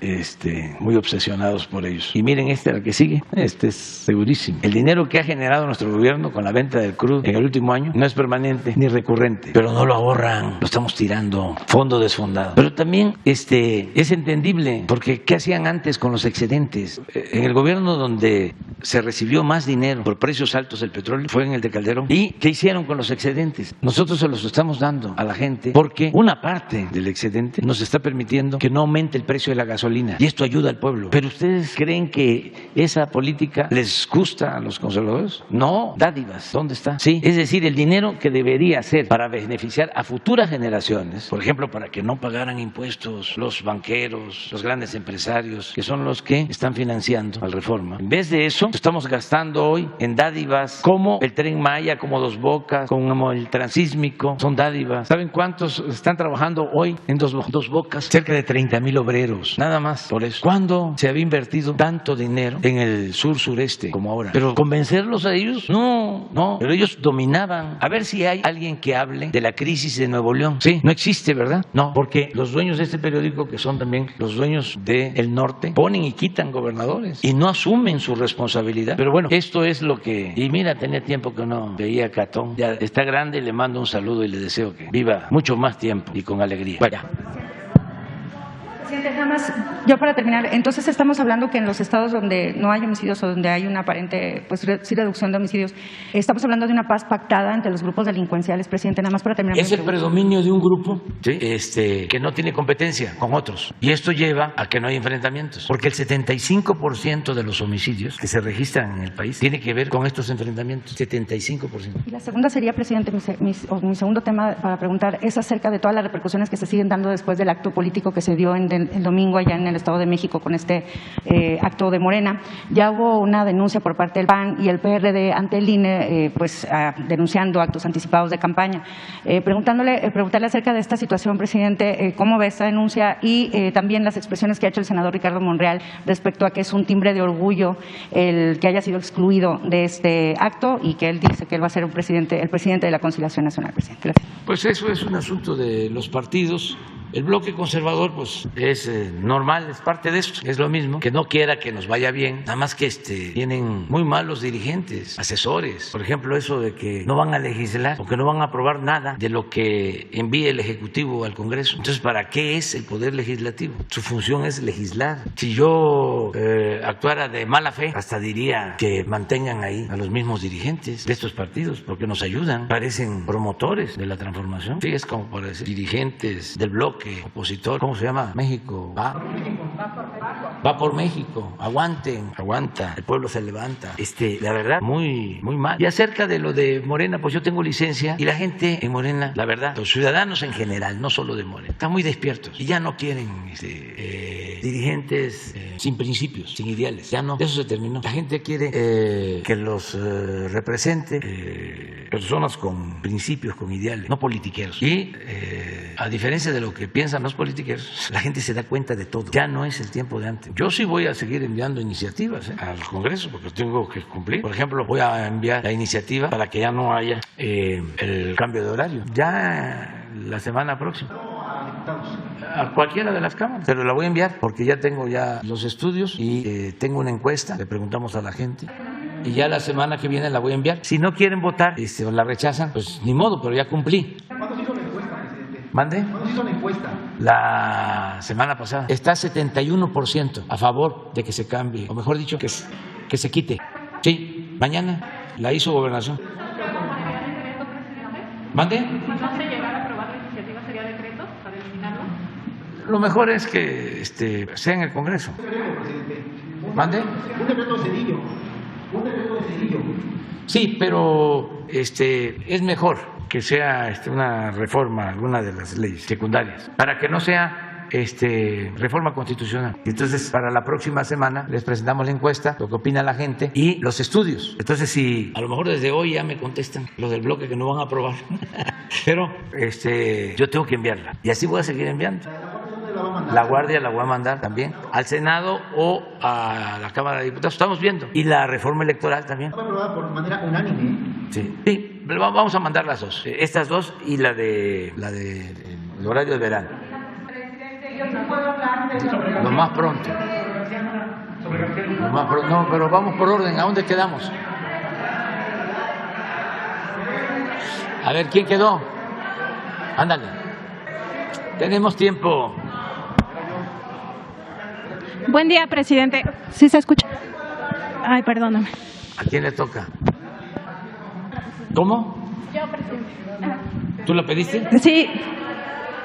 muy obsesionados por ellos. Y miren la que sigue, es segurísimo. El dinero que ha generado nuestro gobierno con la venta del crudo en el último año no es permanente ni recurrente, pero no lo ahorran, lo estamos tirando, fondo desfondado. Pero también es entendible, porque ¿qué hacían antes con los excedentes? En el gobierno donde se recibió más dinero por precios altos del petróleo fue en el de Calderón. ¿Y qué hicieron con los excedentes? Nosotros se los estamos dando a la gente porque una parte del excedente nos está permitiendo que no aumente el precio de la gasolina y esto ayuda al pueblo. ¿Pero ustedes creen que esa política les gusta a los conservadores? No, dádivas, ¿dónde está? Sí, es decir, el dinero que debería ser para beneficiar a futuras generaciones, por ejemplo, para que no pagaran impuestos los banqueros, los grandes empresarios, que son los que están financiando la Reforma. En vez de eso, estamos gastando hoy en dádivas como el Tren Maya, como Dos Bocas, como el Transísmico, son dádivas. ¿Saben cuántos están trabajando hoy en Dos Bocas? Cerca de 30,000 obreros, nada más por eso. ¿Cuándo se había invertido tanto dinero en el sur-sureste como ahora? Pero convencerlos a ellos, no, pero ellos dominaban. A ver si hay alguien que hable de la crisis de Nuevo León. Sí, no existe, ¿verdad? No, porque los dueños de este periódico, que son también los dueños del norte, ponen y quitan gobernadores y no asumen su responsabilidad. responsabilidad. Pero bueno, esto es lo que... Y mira, tenía tiempo que no veía a Catón. Ya está grande, le mando un saludo y le deseo que viva mucho más tiempo y con alegría. Vaya. Presidente, nada más, yo para terminar, entonces estamos hablando que en los estados donde no hay homicidios o donde hay una aparente, pues sí, reducción de homicidios, estamos hablando de una paz pactada entre los grupos delincuenciales, presidente, nada más para terminar. Es el predominio de un grupo, ¿sí? Que no tiene competencia con otros. Y esto lleva a que no hay enfrentamientos, porque el 75% de los homicidios que se registran en el país tiene que ver con estos enfrentamientos, 75%. Y la segunda sería, presidente, mi segundo tema para preguntar es acerca de todas las repercusiones que se siguen dando después del acto político que se dio el domingo allá en el Estado de México con este acto de Morena. Ya hubo una denuncia por parte del PAN y el PRD ante el INE, denunciando actos anticipados de campaña. Preguntarle acerca de esta situación, presidente, ¿cómo ve esta denuncia? Y también las expresiones que ha hecho el senador Ricardo Monreal respecto a que es un timbre de orgullo el que haya sido excluido de este acto y que él dice que él va a ser el presidente de la Conciliación Nacional, presidente. Gracias. Pues eso es un asunto de los partidos. El bloque conservador pues es normal, es parte de esto, es lo mismo, que no quiera que nos vaya bien, nada más que tienen muy malos dirigentes, asesores, por ejemplo eso de que no van a legislar o que no van a aprobar nada de lo que envíe el Ejecutivo al Congreso. Entonces, ¿para qué es el Poder Legislativo? Su función es legislar. Si yo actuara de mala fe, hasta diría que mantengan ahí a los mismos dirigentes de estos partidos, porque nos ayudan, parecen promotores de la transformación. Sí, es como para decir, dirigentes del bloque opositor, ¿cómo se llama? México va por México, aguanta, el pueblo se levanta. La verdad, muy mal. Y acerca de lo de Morena, pues yo tengo licencia y la gente en Morena, la verdad, los ciudadanos en general, no solo de Morena, están muy despiertos y ya no quieren dirigentes sin principios, sin ideales. Ya no, eso se terminó. La gente quiere que los represente personas con principios, con ideales, no politiqueros. Y a diferencia de lo que piensan los politiqueros, la gente se da cuenta de todo. Ya no es el tiempo de antes. Yo sí voy a seguir enviando iniciativas al Congreso porque tengo que cumplir. Por ejemplo, voy a enviar la iniciativa para que ya no haya el cambio de horario. Ya la semana próxima. A cualquiera de las cámaras. Pero la voy a enviar porque ya tengo los estudios y tengo una encuesta. Le preguntamos a la gente. Y ya la semana que viene la voy a enviar. Si no quieren votar o la rechazan, pues ni modo, pero ya cumplí. ¿Cuándo se hizo la encuesta, presidente? ¿Mande? ¿Cuándo se hizo la encuesta? La semana pasada. Está 71% a favor de que se cambie, o mejor dicho, que se quite. Sí, mañana la hizo Gobernación. ¿Mande? ¿Cuándo se llegará a aprobar la iniciativa sería decreto para eliminarlo? Lo mejor es que sea en el Congreso. ¿Mande? Un decreto de Cedillo. Sí, pero es mejor que sea una reforma, alguna de las leyes secundarias, para que no sea reforma constitucional. Entonces, para la próxima semana les presentamos la encuesta, lo que opina la gente y los estudios. Entonces, si a lo mejor desde hoy ya me contestan los del bloque que no van a aprobar, pero yo tengo que enviarla y así voy a seguir enviando. La Guardia la voy a mandar también al Senado o a la Cámara de Diputados. Estamos viendo. Y la reforma electoral también. ¿Está aprobada por manera unánime? Sí, vamos a mandar las dos. Estas dos y la de el horario de verano. Presidente, yo no puedo hablar de Lo más pronto. No, pero vamos por orden. ¿A dónde quedamos? A ver, ¿quién quedó? Ándale. Tenemos tiempo. Buen día, presidente. ¿Sí se escucha? Ay, perdóname. ¿A quién le toca? ¿Cómo? Yo, presidente. ¿Tú la pediste? Sí.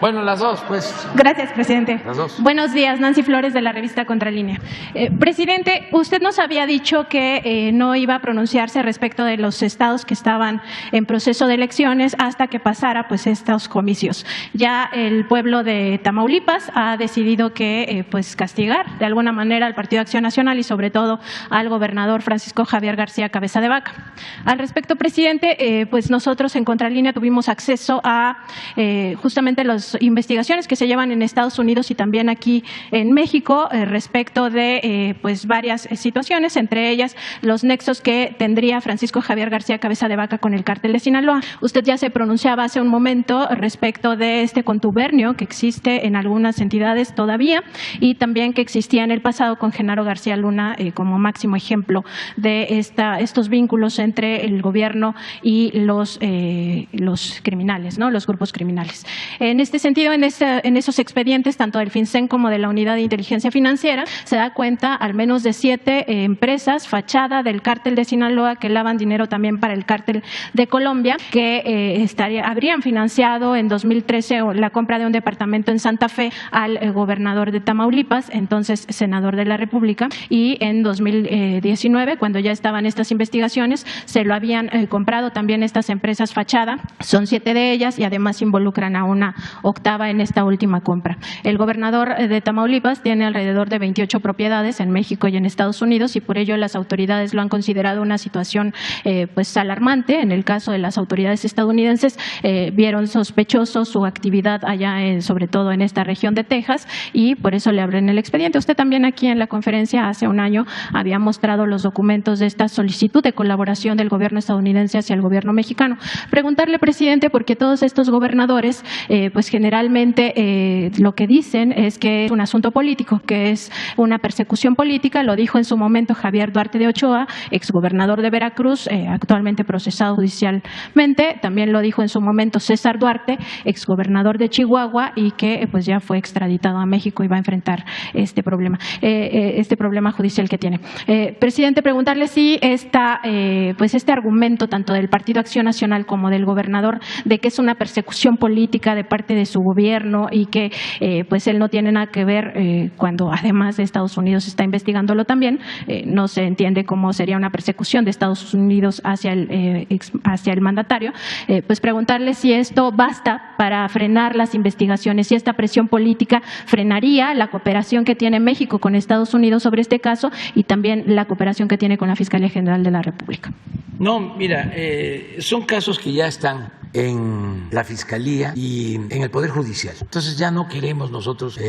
Bueno, las dos, pues. Gracias, presidente. Las dos. Buenos días, Nancy Flores de la revista Contralínea. Presidente, usted nos había dicho que no iba a pronunciarse respecto de los estados que estaban en proceso de elecciones hasta que pasara pues estos comicios. Ya el pueblo de Tamaulipas ha decidido que castigar de alguna manera al Partido Acción Nacional y sobre todo al gobernador Francisco Javier García Cabeza de Vaca. Al respecto, presidente, pues nosotros en Contralínea tuvimos acceso a justamente los las investigaciones que se llevan en Estados Unidos y también aquí en México respecto de pues varias situaciones, entre ellas los nexos que tendría Francisco Javier García Cabeza de Vaca con el cártel de Sinaloa. Usted ya se pronunciaba hace un momento respecto de este contubernio que existe en algunas entidades todavía y también que existía en el pasado con Genaro García Luna como máximo ejemplo de estos vínculos entre el gobierno y los criminales, ¿no? Los grupos criminales. En este sentido, en esos expedientes, tanto del FinCEN como de la Unidad de Inteligencia Financiera, se da cuenta al menos de 7 empresas fachada del cártel de Sinaloa que lavan dinero también para el cártel de Colombia, que habrían financiado en 2013 la compra de un departamento en Santa Fe al gobernador de Tamaulipas, entonces senador de la República, y en 2019, cuando ya estaban estas investigaciones, se lo habían comprado también estas empresas fachada. Son 7 de ellas y además involucran a una octava en esta última compra. El gobernador de Tamaulipas tiene alrededor de 28 propiedades en México y en Estados Unidos y por ello las autoridades lo han considerado una situación pues alarmante. En el caso de las autoridades estadounidenses vieron sospechoso su actividad allá, sobre todo en esta región de Texas, y por eso le abren el expediente. Usted también aquí en la conferencia hace un año había mostrado los documentos de esta solicitud de colaboración del gobierno estadounidense hacia el gobierno mexicano. Preguntarle, presidente, porque todos estos gobernadores pues generalmente lo que dicen es que es un asunto político, que es una persecución política. Lo dijo en su momento Javier Duarte de Ochoa, exgobernador de Veracruz, actualmente procesado judicialmente. También lo dijo en su momento César Duarte, exgobernador de Chihuahua y que pues ya fue extraditado a México y va a enfrentar este problema judicial que tiene. Presidente, preguntarle si pues este argumento tanto del Partido Acción Nacional como del gobernador de que es una persecución política de parte de su gobierno y que pues él no tiene nada que ver cuando además de Estados Unidos está investigándolo también, no se entiende cómo sería una persecución de Estados Unidos hacia el mandatario, pues preguntarle si esto basta para frenar las investigaciones, si esta presión política frenaría la cooperación que tiene México con Estados Unidos sobre este caso y también la cooperación que tiene con la Fiscalía General de la República. No, mira, son casos que ya están en la Fiscalía y en el Poder Judicial. Entonces ya no queremos nosotros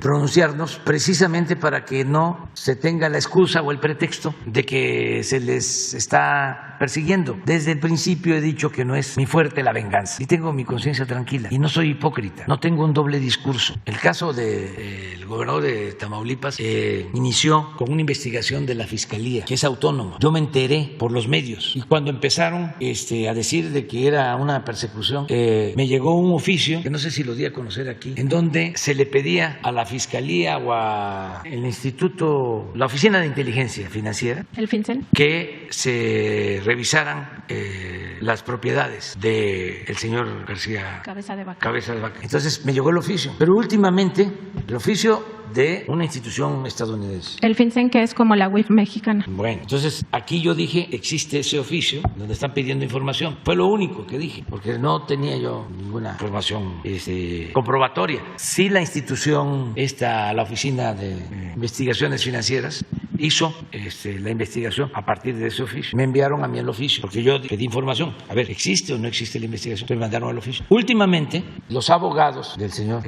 pronunciarnos precisamente para que no se tenga la excusa o el pretexto de que se les está persiguiendo. Desde el principio he dicho que no es mi fuerte la venganza y tengo mi conciencia tranquila y no soy hipócrita, no tengo un doble discurso. El caso del gobernador de Tamaulipas inició con una investigación de la Fiscalía, que es autónoma. Yo me enteré por los medios y cuando empezaron a decir de que era una persecución, me llegó un oficio, que no sé si lo di a conocer aquí, en donde se le pedía a la Fiscalía o a el Instituto, la Oficina de Inteligencia Financiera, el FinCEN, que se revisaran las propiedades del señor García Cabeza de Vaca. Entonces me llegó el oficio, pero últimamente el oficio de una institución estadounidense. El FinCEN, que es como la UIF mexicana. Bueno, entonces aquí yo dije, existe ese oficio donde están pidiendo información. Fue lo único que dije, porque no tenía yo ninguna información comprobatoria. Sí, la institución, la Oficina de Investigaciones Financieras, hizo la investigación a partir de ese oficio. Me enviaron a mí el oficio, porque yo pedí información. A ver, ¿existe o no existe la investigación? Entonces me mandaron el oficio. Últimamente, los abogados del señor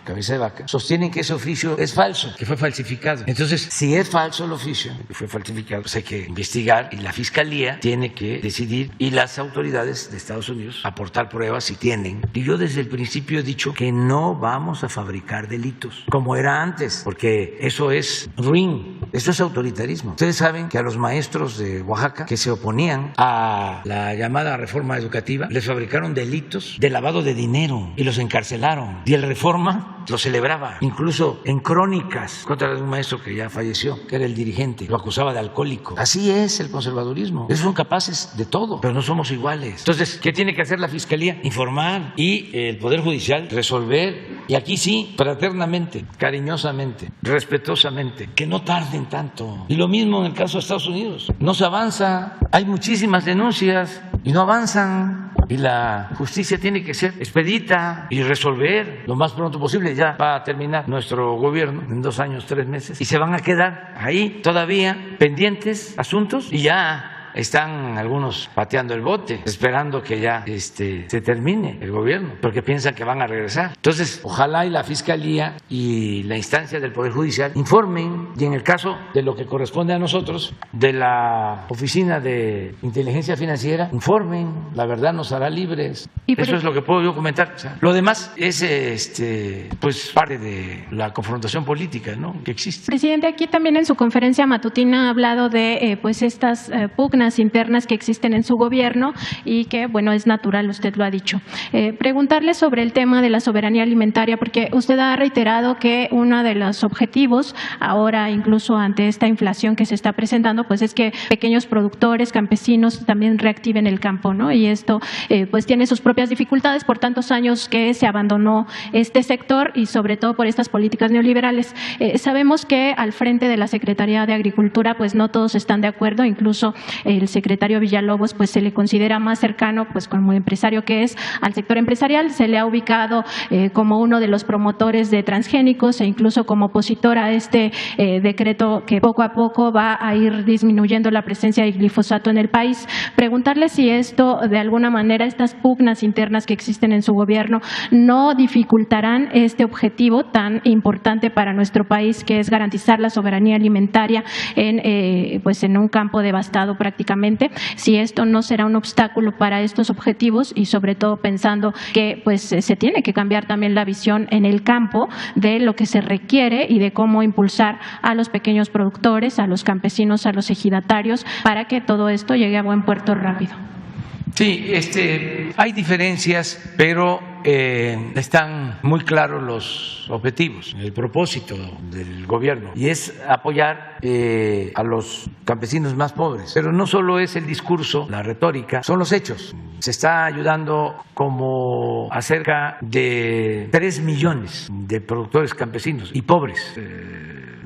Cabeza de Vaca sostienen que ese oficio es falso, que fue falsificado. Entonces, si es falso el oficio, que fue falsificado, pues hay que investigar y la Fiscalía tiene que decidir y las autoridades de Estados Unidos aportar pruebas si tienen. Y yo desde el principio he dicho que no vamos a fabricar delitos como era antes, porque eso es ruin, eso es autoritarismo. Ustedes saben que a los maestros de Oaxaca que se oponían a la llamada reforma educativa les fabricaron delitos de lavado de dinero y los encarcelaron. Y el Reforma lo celebraba, incluso en crónicas contra un maestro que ya falleció, que era el dirigente, lo acusaba de alcohólico. Así es el conservadurismo. Ellos son capaces de todo, pero no somos iguales. Entonces, ¿qué tiene que hacer la Fiscalía? Informar y el Poder Judicial resolver. Y aquí sí, fraternamente, cariñosamente, respetuosamente, que no tarden tanto. Y lo mismo en el caso de Estados Unidos. No se avanza, hay muchísimas denuncias y no avanzan. Y la justicia tiene que ser expedita y resolver lo más pronto posible. Ya va a terminar nuestro gobierno en 2 años, 3 meses y se van a quedar ahí todavía pendientes asuntos y ya están algunos pateando el bote, esperando que ya se termine el gobierno, porque piensan que van a regresar. Entonces, ojalá y la Fiscalía y la instancia del Poder Judicial informen, y en el caso de lo que corresponde a nosotros, de la Oficina de Inteligencia Financiera, informen, la verdad nos hará libres. Eso es lo que puedo yo comentar. O sea, lo demás es pues parte de la confrontación política, ¿no?, que existe. Presidente, aquí también en su conferencia matutina ha hablado de pues estas pugnas internas que existen en su gobierno y que, bueno, es natural, usted lo ha dicho. Preguntarle sobre el tema de la soberanía alimentaria, porque usted ha reiterado que uno de los objetivos, ahora incluso ante esta inflación que se está presentando, pues es que pequeños productores, campesinos también reactiven el campo, ¿no? Y esto pues tiene sus propias dificultades por tantos años que se abandonó este sector y sobre todo por estas políticas neoliberales. Sabemos que al frente de la Secretaría de Agricultura pues no todos están de acuerdo, incluso el secretario Villalobos pues se le considera más cercano, pues como empresario que es, al sector empresarial, se le ha ubicado como uno de los promotores de transgénicos e incluso como opositor a este decreto que poco a poco va a ir disminuyendo la presencia de glifosato en el país. Preguntarle si esto, de alguna manera, estas pugnas internas que existen en su gobierno no dificultarán este objetivo tan importante para nuestro país, que es garantizar la soberanía alimentaria pues en un campo devastado prácticamente, si esto no será un obstáculo para estos objetivos y sobre todo pensando que pues se tiene que cambiar también la visión en el campo de lo que se requiere y de cómo impulsar a los pequeños productores, a los campesinos, a los ejidatarios, para que todo esto llegue a buen puerto rápido. Sí, hay diferencias, pero están muy claros los objetivos, el propósito del gobierno, y es apoyar a los campesinos más pobres. Pero no solo es el discurso, la retórica, son los hechos. Se está ayudando como a cerca de 3 millones de productores campesinos y pobres.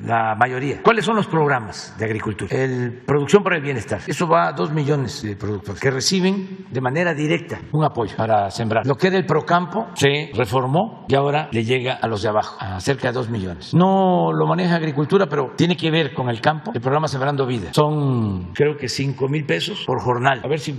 La mayoría. ¿Cuáles son los programas de agricultura? Producción para el Bienestar. Eso va a 2 millones de productores que reciben de manera directa un apoyo para sembrar. Lo que era el Procampo se reformó y ahora le llega a los de abajo, a cerca de 2 millones. No lo maneja Agricultura, pero tiene que ver con el campo. El programa Sembrando Vida. Son, creo que 5,000 pesos por jornal. A ver si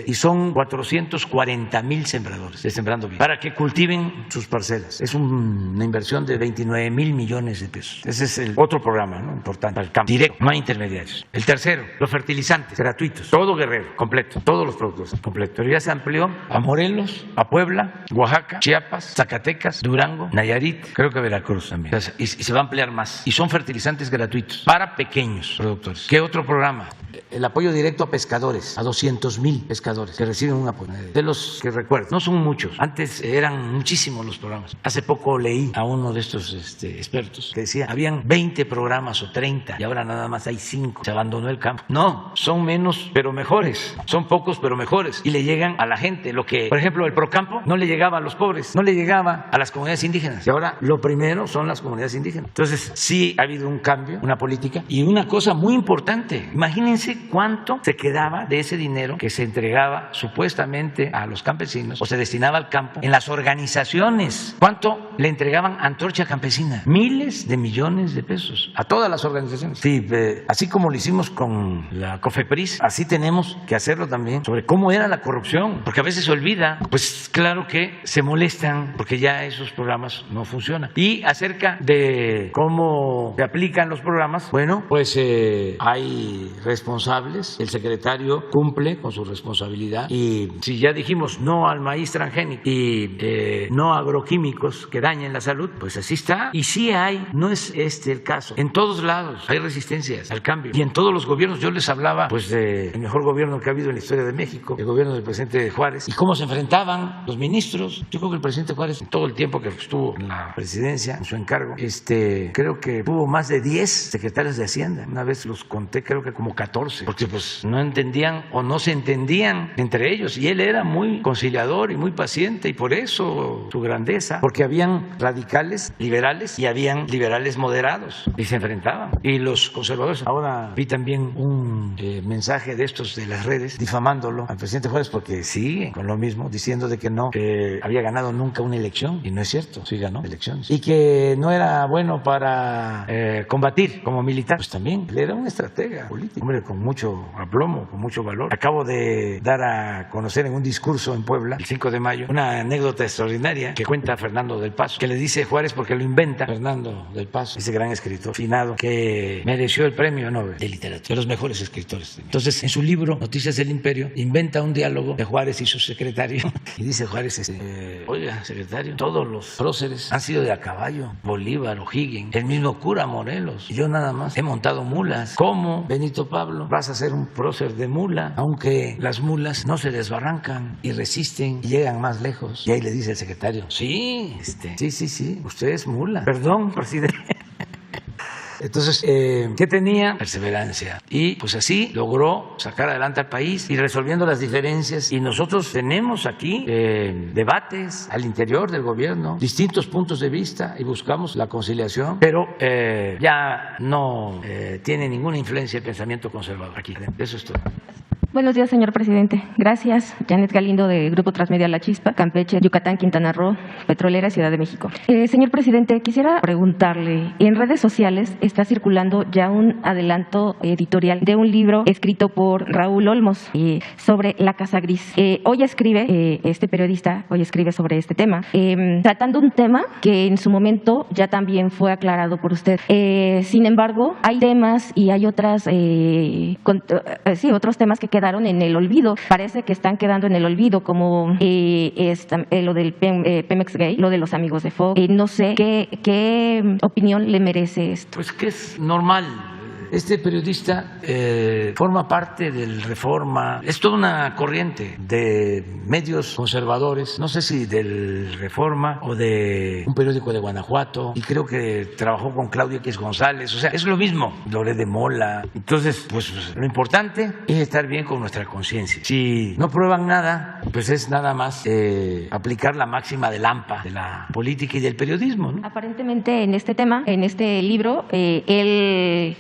y son 440,000 sembradores de Sembrando Vida para que cultiven sus parcelas. Es una inversión de 29,000 millones de pesos. Ese es el otro programa, ¿no?, importante para el campo. Directo, no hay intermediarios. El tercero, los fertilizantes gratuitos. Todo Guerrero, completo. Todos los productos, completo. Pero ya se amplió a Morelos, a Puebla, Oaxaca, Chiapas, Zacatecas, Durango, Nayarit, creo que Veracruz también. O sea, y se va a ampliar más. Y son fertilizantes gratuitos para pequeños productores. ¿Qué otro programa? El apoyo directo a pescadores, a 200,000 pescadores que reciben un apoyo. De los que recuerdo, no son muchos. Antes eran muchísimos los programas. Hace poco leí a uno de estos expertos que decía, habían 20 programas o 30 y ahora nada más hay 5. Se abandonó el campo. No, son menos pero mejores. Son pocos pero mejores. Y le llegan a la gente. Lo que, por ejemplo, el Procampo no le llegaba a los pobres, no le llegaba a las comunidades indígenas. Y ahora lo primero son las comunidades indígenas. Entonces sí ha habido un cambio, una política. Y una cosa muy importante, imagínense cuánto se quedaba de ese dinero que se entregaba supuestamente a los campesinos o se destinaba al campo en las organizaciones. ¿Cuánto le entregaban a Antorcha Campesina? Miles de millones de pesos a todas las organizaciones. Sí, así como lo hicimos con la COFEPRIS, así tenemos que hacerlo también sobre cómo era la corrupción, porque a veces se olvida. Pues claro que se molestan porque ya esos programas no funcionan. Y acerca de cómo se aplican los programas, bueno, pues hay responsables. El secretario cumple con su responsabilidad y si ya dijimos no al maíz transgénico y no a agroquímicos que dañen la salud, pues así está. Y sí hay, no es el caso. En todos lados hay resistencias al cambio y en todos los gobiernos. Yo les hablaba pues del mejor gobierno que ha habido en la historia de México, el gobierno del presidente Juárez, y cómo se enfrentaban los ministros. Yo creo que el presidente Juárez, en todo el tiempo que estuvo en la presidencia, en su encargo, creo que tuvo más de 10 secretarios de Hacienda. Una vez los conté, creo que como 14. Porque pues no entendían o no se entendían entre ellos y él era muy conciliador y muy paciente y por eso su grandeza, porque habían radicales liberales y habían liberales moderados y se enfrentaban y los conservadores. Ahora vi también un mensaje de estos de las redes difamándolo al presidente Juárez porque sigue con lo mismo, diciendo de que no había ganado nunca una elección y no es cierto, sí ganó elecciones y que no era bueno para combatir como militar. Pues también él era un estratega político, hombre con mucho aplomo, con mucho valor. Acabo de dar a conocer en un discurso en Puebla, el 5 de mayo, una anécdota extraordinaria que cuenta Fernando del Paso, que le dice Juárez porque lo inventa Fernando del Paso, ese gran escritor finado que mereció el premio Nobel de literatura, de los mejores escritores. Entonces, en su libro Noticias del Imperio, inventa un diálogo de Juárez y su secretario y dice Juárez, oiga, secretario, todos los próceres han sido de a caballo, Bolívar, O'Higgins, el mismo cura Morelos, y yo nada más he montado mulas. ¿Cómo, Benito Pablo, vas a ser un prócer de mula? Aunque las mulas no se desbarrancan y resisten y llegan más lejos. Y ahí le dice el secretario, sí, usted es mula. Perdón, presidente. Entonces, ¿qué tenía? Perseverancia. Y pues así logró sacar adelante al país y resolviendo las diferencias. Y nosotros tenemos aquí debates al interior del gobierno, distintos puntos de vista y buscamos la conciliación, pero ya no tiene ninguna influencia el pensamiento conservador aquí. Eso es todo. Buenos días, señor presidente. Gracias. Janet Galindo, de Grupo Transmedia La Chispa, Campeche, Yucatán, Quintana Roo, Petrolera, Ciudad de México. Señor presidente, quisiera preguntarle, en redes sociales está circulando ya un adelanto editorial de un libro escrito por Raúl Olmos sobre la Casa Gris. Hoy escribe, este periodista, sobre este tema, tratando un tema que en su momento ya también fue aclarado por usted. Sin embargo, hay temas y hay otros temas que quedaron en el olvido. Parece que están quedando en el olvido, como lo del Pemex Gay, lo de los amigos de Fox. No sé qué opinión le merece esto. Pues que es normal. Este periodista forma parte del Reforma, es toda una corriente de medios conservadores, no sé si del Reforma o de un periódico de Guanajuato, y creo que trabajó con Claudio X González, o sea, es lo mismo, Loret de Mola. Entonces, pues lo importante es estar bien con nuestra conciencia. Si no prueban nada, pues es nada más aplicar la máxima del AMPA, de la política y del periodismo, ¿no? Aparentemente en este tema, en este libro, él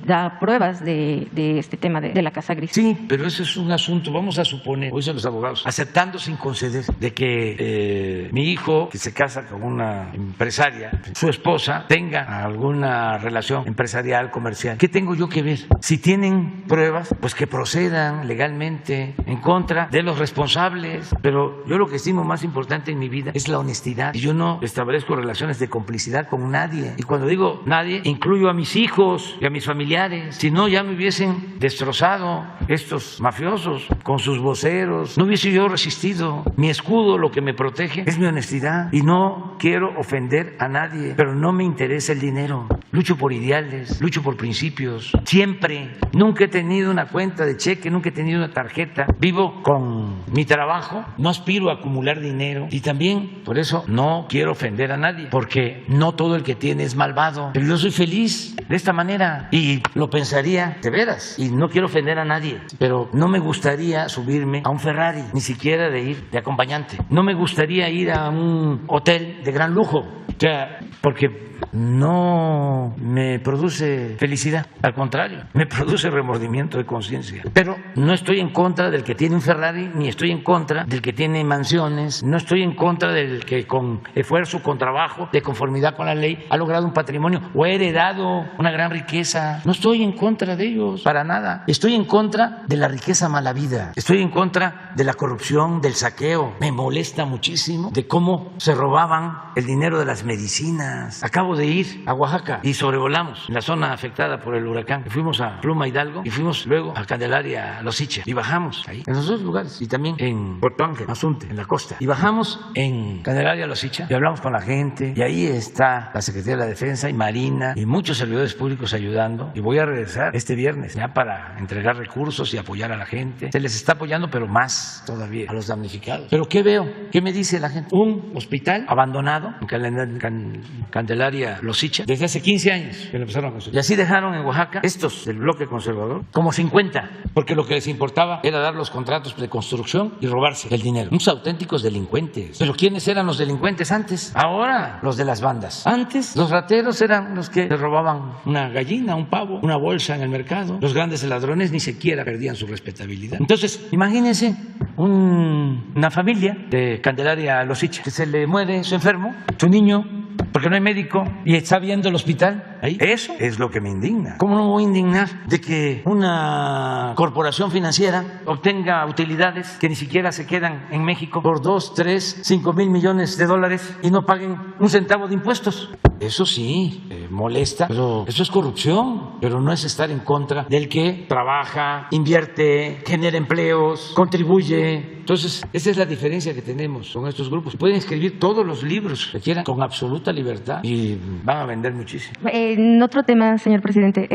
da pruebas de este tema de la Casa Gris. Sí, pero ese es un asunto, vamos a suponer, hoy son los abogados, aceptando sin conceder de que mi hijo, que se casa con una empresaria, su esposa, tenga alguna relación empresarial, comercial. ¿Qué tengo yo que ver? Si tienen pruebas, pues que procedan legalmente en contra de los responsables. Pero yo lo que estimo más importante en mi vida es la honestidad. Y yo no establezco relaciones de complicidad con nadie. Y cuando digo nadie, incluyo a mis hijos y a mis familiares. Si no, ya me hubiesen destrozado estos mafiosos con sus voceros. No hubiese yo resistido. Mi escudo, lo que me protege, es mi honestidad. Y no quiero ofender a nadie, pero no me interesa el dinero. Lucho por ideales, lucho por principios. Siempre. Nunca he tenido una cuenta de cheque, nunca he tenido una tarjeta. Vivo con mi trabajo. No aspiro a acumular dinero. Y también, por eso, no quiero ofender a nadie, porque no todo el que tiene es malvado. Pero yo soy feliz de esta manera. Y lo pensaría de veras. Y no quiero ofender a nadie. Pero no me gustaría subirme a un Ferrari, ni siquiera de ir de acompañante. No me gustaría ir a un hotel de gran lujo. O sea, porque no me produce felicidad, al contrario, me produce remordimiento de conciencia. Pero no estoy en contra del que tiene un Ferrari, ni estoy en contra del que tiene mansiones, no estoy en contra del que con esfuerzo, con trabajo, de conformidad con la ley, ha logrado un patrimonio o ha heredado una gran riqueza. No estoy en contra de ellos, para nada. Estoy en contra de la riqueza mala vida, estoy en contra de la corrupción, del saqueo. Me molesta muchísimo de cómo se robaban el dinero de las medicinas. Acabo de ir a Oaxaca y sobrevolamos la zona afectada por el huracán. Fuimos a Pluma Hidalgo y fuimos luego a Candelaria, Los Icha, y bajamos ahí, en los dos lugares, y también en Puerto Ángel, Mazunte, en la costa. Y bajamos en Candelaria, Los Icha, y hablamos con la gente, y ahí está la Secretaría de la Defensa y Marina y muchos servidores públicos ayudando. Y voy a regresar este viernes ya para entregar recursos y apoyar a la gente. Se les está apoyando, pero más todavía a los damnificados. ¿Pero qué veo? ¿Qué me dice la gente? Un hospital abandonado en Candelaria, Los Icha, desde hace 15 años que lo empezaron a construir. Y así dejaron en Oaxaca, estos del bloque conservador, como 50, porque lo que les importaba era dar los contratos de construcción y robarse el dinero. Unos auténticos delincuentes. Pero ¿quiénes eran los delincuentes antes? Ahora, los de las bandas. Antes, los rateros eran los que robaban una gallina, un pavo, una bolsa en el mercado. Los grandes ladrones ni siquiera perdían su respetabilidad. Entonces, imagínense una familia de Candelaria, Los Icha, que se le muere su enfermo, su niño porque no hay médico y está viendo el hospital ahí. Eso es lo que me indigna. ¿Cómo no me voy a indignar de que una corporación financiera obtenga utilidades que ni siquiera se quedan en México por 2, 3, 5 mil millones de dólares y no paguen un centavo de impuestos? Eso sí, molesta, pero eso es corrupción, pero no es estar en contra del que trabaja, invierte, genera empleos, contribuye. Entonces, esa es la diferencia que tenemos con estos grupos. Pueden escribir todos los libros que quieran con absoluta libertad y van a vender muchísimo. En otro tema, señor presidente,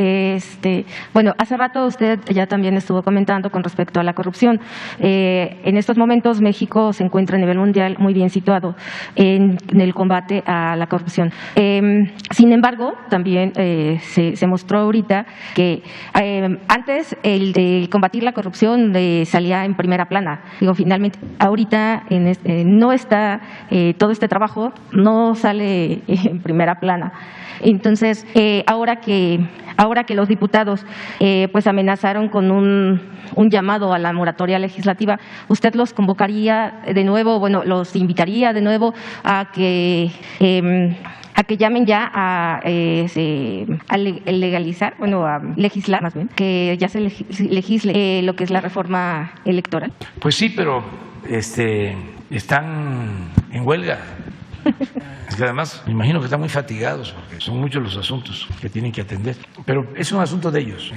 bueno, hace rato usted ya también estuvo comentando con respecto a la corrupción. En estos momentos México se encuentra a nivel mundial muy bien situado en el combate a la corrupción. Sin embargo, también se mostró ahorita que antes el de combatir la corrupción salía en primera plana. Digo, finalmente, ahorita no está, todo este trabajo no sale en primera plana. Entonces, ahora que los diputados pues amenazaron con un llamado a la moratoria legislativa, ¿usted los convocaría de nuevo, bueno, los invitaría de nuevo a que llamen ya a legalizar, bueno, a legislar más bien, que ya se legisle lo que es la reforma electoral? Pues sí, pero están en huelga. Es que además me imagino que están muy fatigados porque son muchos los asuntos que tienen que atender. Pero es un asunto de ellos.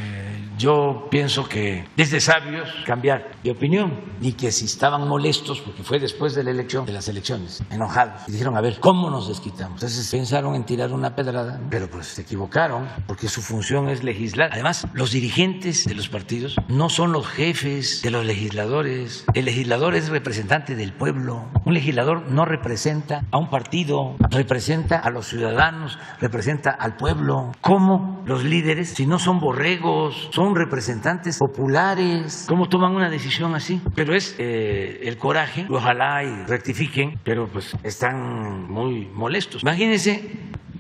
Yo pienso que es de sabios cambiar de opinión y que si estaban molestos, porque fue después de la elección, de las elecciones, enojados, y dijeron, a ver, ¿cómo nos desquitamos? Entonces pensaron en tirar una pedrada, pero pues se equivocaron, porque su función es legislar. Además, los dirigentes de los partidos no son los jefes de los legisladores. El legislador es representante del pueblo. Un legislador no representa a un partido, representa a los ciudadanos, representa al pueblo. ¿Cómo los líderes, si no son borregos, son representantes populares? ¿Cómo toman una decisión así? Pero es el coraje, ojalá y rectifiquen, pero pues están muy molestos. Imagínense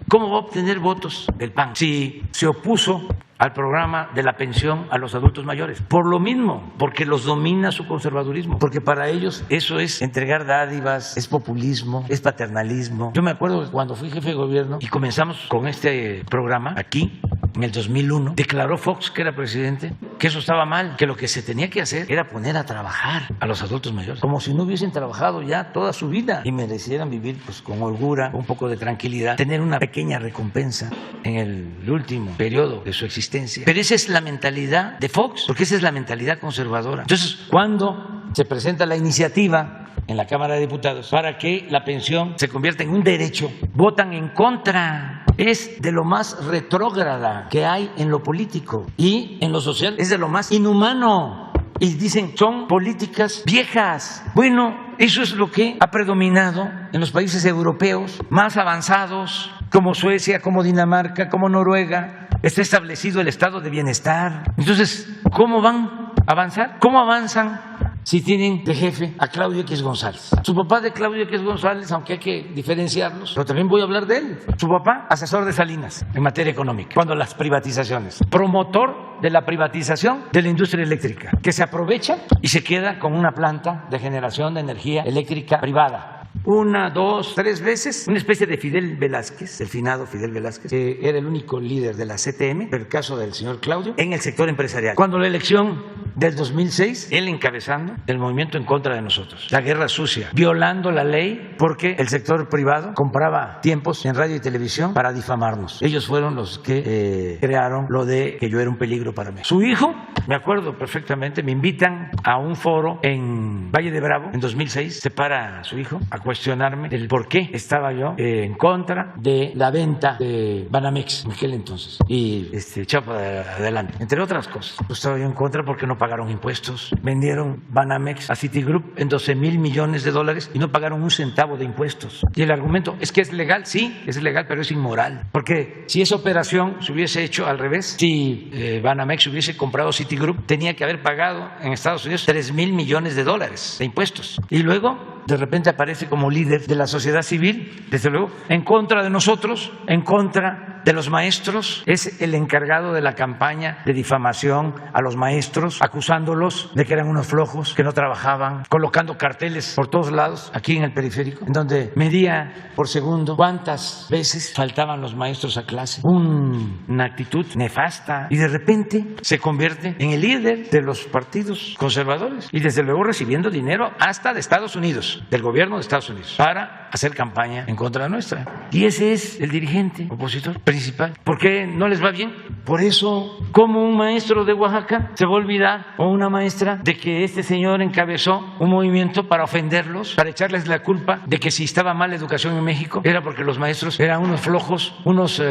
cómo va a obtener votos el PAN si se opuso al programa de la pensión a los adultos mayores. Por lo mismo, porque los domina su conservadurismo, porque para ellos eso es entregar dádivas, es populismo, es paternalismo. Yo me acuerdo que cuando fui jefe de gobierno y comenzamos con este programa aquí, en el 2001, declaró Fox, que era presidente, que eso estaba mal, que lo que se tenía que hacer era poner a trabajar a los adultos mayores, como si no hubiesen trabajado ya toda su vida y merecieran vivir pues con holgura, un poco de tranquilidad, tener una pequeña recompensa en el último periodo de su existencia. Pero esa es la mentalidad de Fox, porque esa es la mentalidad conservadora. Entonces, cuando se presenta la iniciativa en la Cámara de Diputados para que la pensión se convierta en un derecho, votan en contra. Es de lo más retrógrada que hay en lo político, y en lo social es de lo más inhumano. Y dicen, son políticas viejas. Bueno, eso es lo que ha predominado en los países europeos más avanzados, como Suecia, como Dinamarca, como Noruega. Está establecido el estado de bienestar. Entonces, ¿cómo van a avanzar? ¿Cómo avanzan si tienen de jefe a Claudio X González? Su papá de Claudio X González, aunque hay que diferenciarlos, pero también voy a hablar de él. Su papá, asesor de Salinas en materia económica, cuando las privatizaciones, promotor de la privatización de la industria eléctrica, que se aprovecha y se queda con una planta de generación de energía eléctrica privada. 1, 2, 3 veces, una especie de Fidel Velázquez, el finado Fidel Velázquez, que era el único líder de la CTM, el caso del señor Claudio, en el sector empresarial. Cuando la elección del 2006, él encabezando el movimiento en contra de nosotros, la guerra sucia, violando la ley porque el sector privado compraba tiempos en radio y televisión para difamarnos. Ellos fueron los que crearon lo de que yo era un peligro para México. Su hijo, me acuerdo perfectamente, me invitan a un foro en Valle de Bravo en 2006, se para su hijo a cuestionarme el por qué estaba yo en contra de la venta de Banamex en aquel entonces y echado para adelante, entre otras cosas. Pues estaba yo en contra porque no pagaron impuestos, vendieron Banamex a Citigroup en 12 mil millones de dólares y no pagaron un centavo de impuestos. Y el argumento es que es legal, sí, es legal, pero es inmoral, porque si esa operación se hubiese hecho al revés, si Banamex hubiese comprado Citigroup, tenía que haber pagado en Estados Unidos 3 mil millones de dólares de impuestos y luego de repente aparece como líder de la sociedad civil, desde luego, en contra de nosotros, en contra de los maestros. Es el encargado de la campaña de difamación a los maestros, acusándolos de que eran unos flojos, que no trabajaban, colocando carteles por todos lados, aquí en el periférico, en donde medía por segundo cuántas veces faltaban los maestros a clase. Una actitud nefasta, y de repente se convierte en el líder de los partidos conservadores, y desde luego recibiendo dinero hasta de Estados Unidos, del gobierno de Estados Unidos, para hacer campaña en contra nuestra. Y ese es el dirigente opositor principal. ¿Por qué no les va bien? Por eso, ¿cómo un maestro de Oaxaca se va a olvidar, o una maestra, de que este señor encabezó un movimiento para ofenderlos, para echarles la culpa de que si estaba mal la educación en México era porque los maestros eran unos flojos, unos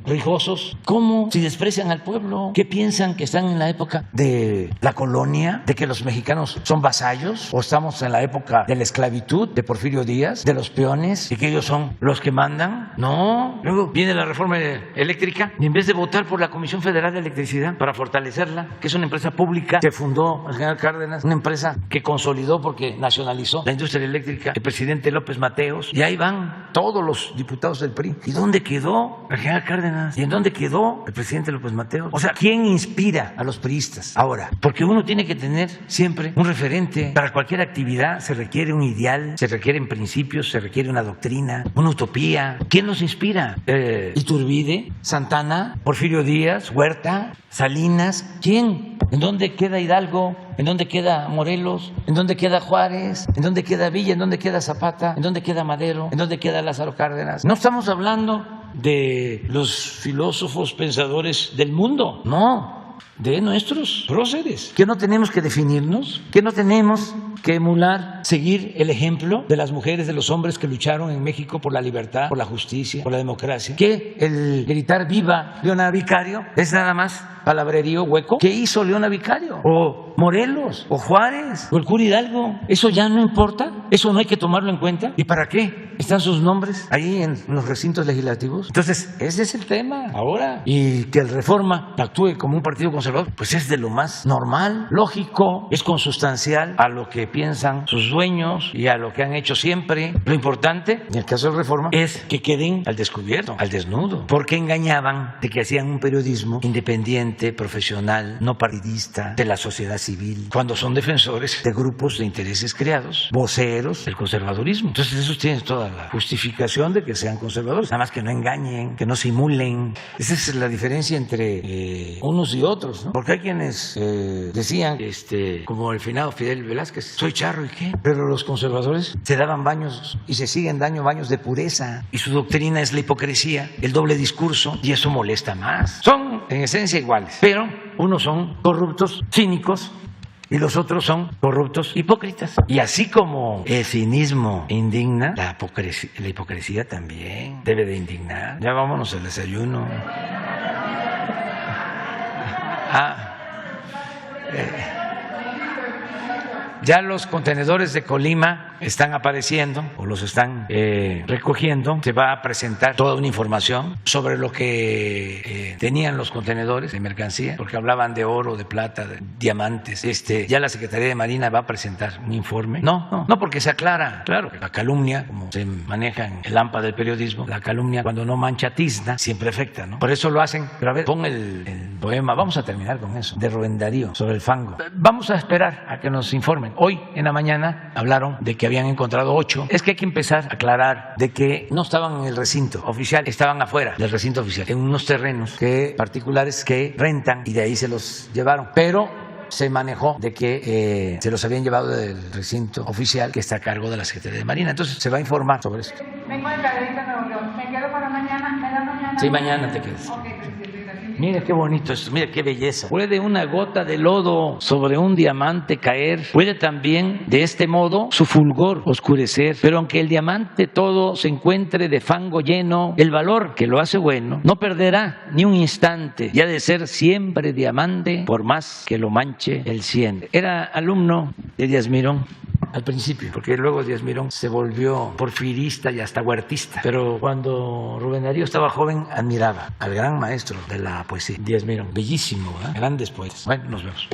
rijosos? ¿Cómo? Si desprecian al pueblo, ¿qué piensan? ¿Que están en la época de la colonia? ¿De que los mexicanos son vasallos? ¿O estamos en la época de la esclavitud de Porfirio Díaz, de los peones, y que ellos son los que mandan? No. Luego viene la reforma eléctrica, y en vez de votar por la Comisión Federal de Electricidad para fortalecerla, que es una empresa pública que fundó el general Cárdenas, una empresa que consolidó porque nacionalizó la industria eléctrica el presidente López Mateos, y ahí van todos los diputados del PRI. ¿Y dónde quedó el general Cárdenas? ¿Y en dónde quedó el presidente López Mateos? O sea, ¿quién inspira a los priistas ahora? Porque uno tiene que tener siempre un referente. Para cualquier actividad se requiere un ideal, se requieren principios, se requiere una doctrina, una utopía. ¿Quién nos inspira? Iturbide, Santana, Porfirio Díaz, Huerta, Salinas. ¿Quién? ¿En dónde queda Hidalgo? ¿En dónde queda Morelos? ¿En dónde queda Juárez? ¿En dónde queda Villa? ¿En dónde queda Zapata? ¿En dónde queda Madero? ¿En dónde queda Lázaro Cárdenas? No estamos hablando de los filósofos pensadores del mundo, no, de nuestros próceres. ¿Que no tenemos que definirnos? ¿Que no tenemos que emular, seguir el ejemplo de las mujeres, de los hombres que lucharon en México por la libertad, por la justicia, por la democracia? ¿Que el gritar viva Leona Vicario es nada más palabrerío hueco? ¿Qué hizo Leona Vicario? ¿O Morelos? ¿O Juárez? ¿O el cura Hidalgo? ¿Eso ya no importa? ¿Eso no hay que tomarlo en cuenta? ¿Y para qué están sus nombres ahí en los recintos legislativos? Entonces, ese es el tema ahora. Y que el Reforma actúe como un partido conservador, pues es de lo más normal, lógico, es consustancial a lo que piensan sus dueños y a lo que han hecho siempre. Lo importante, en el caso del Reforma, es que queden al descubierto, al desnudo, porque engañaban de que hacían un periodismo independiente, profesional, no partidista, de la sociedad civil, cuando son defensores de grupos de intereses creados, voceros del conservadurismo. Entonces esos tienen toda la justificación de que sean conservadores, nada más que no engañen, que no simulen. Esa es la diferencia entre unos y otros, ¿no? Porque hay quienes decían, como el finado Fidel Velázquez, soy charro y qué, pero los conservadores se daban baños y se siguen dando baños de pureza, y su doctrina es la hipocresía, el doble discurso, y eso molesta más. Son en esencia iguales, pero unos son corruptos, cínicos, y los otros son corruptos, hipócritas. Y así como el cinismo indigna, la hipocresía también debe de indignar. Ya vámonos al desayuno. Ya los contenedores de Colima están apareciendo o los están recogiendo. Se va a presentar toda una información sobre lo que tenían los contenedores de mercancía, porque hablaban de oro, de plata, de diamantes. Ya la Secretaría de Marina va a presentar un informe. No, porque se aclara. Claro, la calumnia, como se maneja en el AMPA del periodismo, la calumnia cuando no mancha tizna siempre afecta, ¿no? Por eso lo hacen. Pero a ver, pon el poema, vamos a terminar con eso, de Rubén Darío, sobre el fango. Vamos a esperar a que nos informen. Hoy en la mañana hablaron de que habían encontrado 8. Es que hay que empezar a aclarar de que no estaban en el recinto oficial, estaban afuera del recinto oficial, en unos terrenos particulares que rentan, y de ahí se los llevaron. Pero se manejó de que se los habían llevado del recinto oficial, que está a cargo de la Secretaría de Marina. Entonces se va a informar sobre esto. Vengo de Cadereyta, Nuevo León. ¿Me quedo para mañana? ¿Me da mañana? Sí, mañana te quedas. Ok, presidente. Mira qué bonito esto, mira qué belleza. Puede una gota de lodo sobre un diamante caer, puede también de este modo su fulgor oscurecer, pero aunque el diamante todo se encuentre de fango lleno, el valor que lo hace bueno no perderá ni un instante, y ha de ser siempre diamante por más que lo manche el cieno. Era alumno de Díaz Mirón al principio, porque luego Díaz Mirón se volvió porfirista y hasta huertista, pero cuando Rubén Darío estaba joven admiraba al gran maestro de la poesía, Díaz Mirón, bellísimo, grandes poetas. Bueno, nos vemos.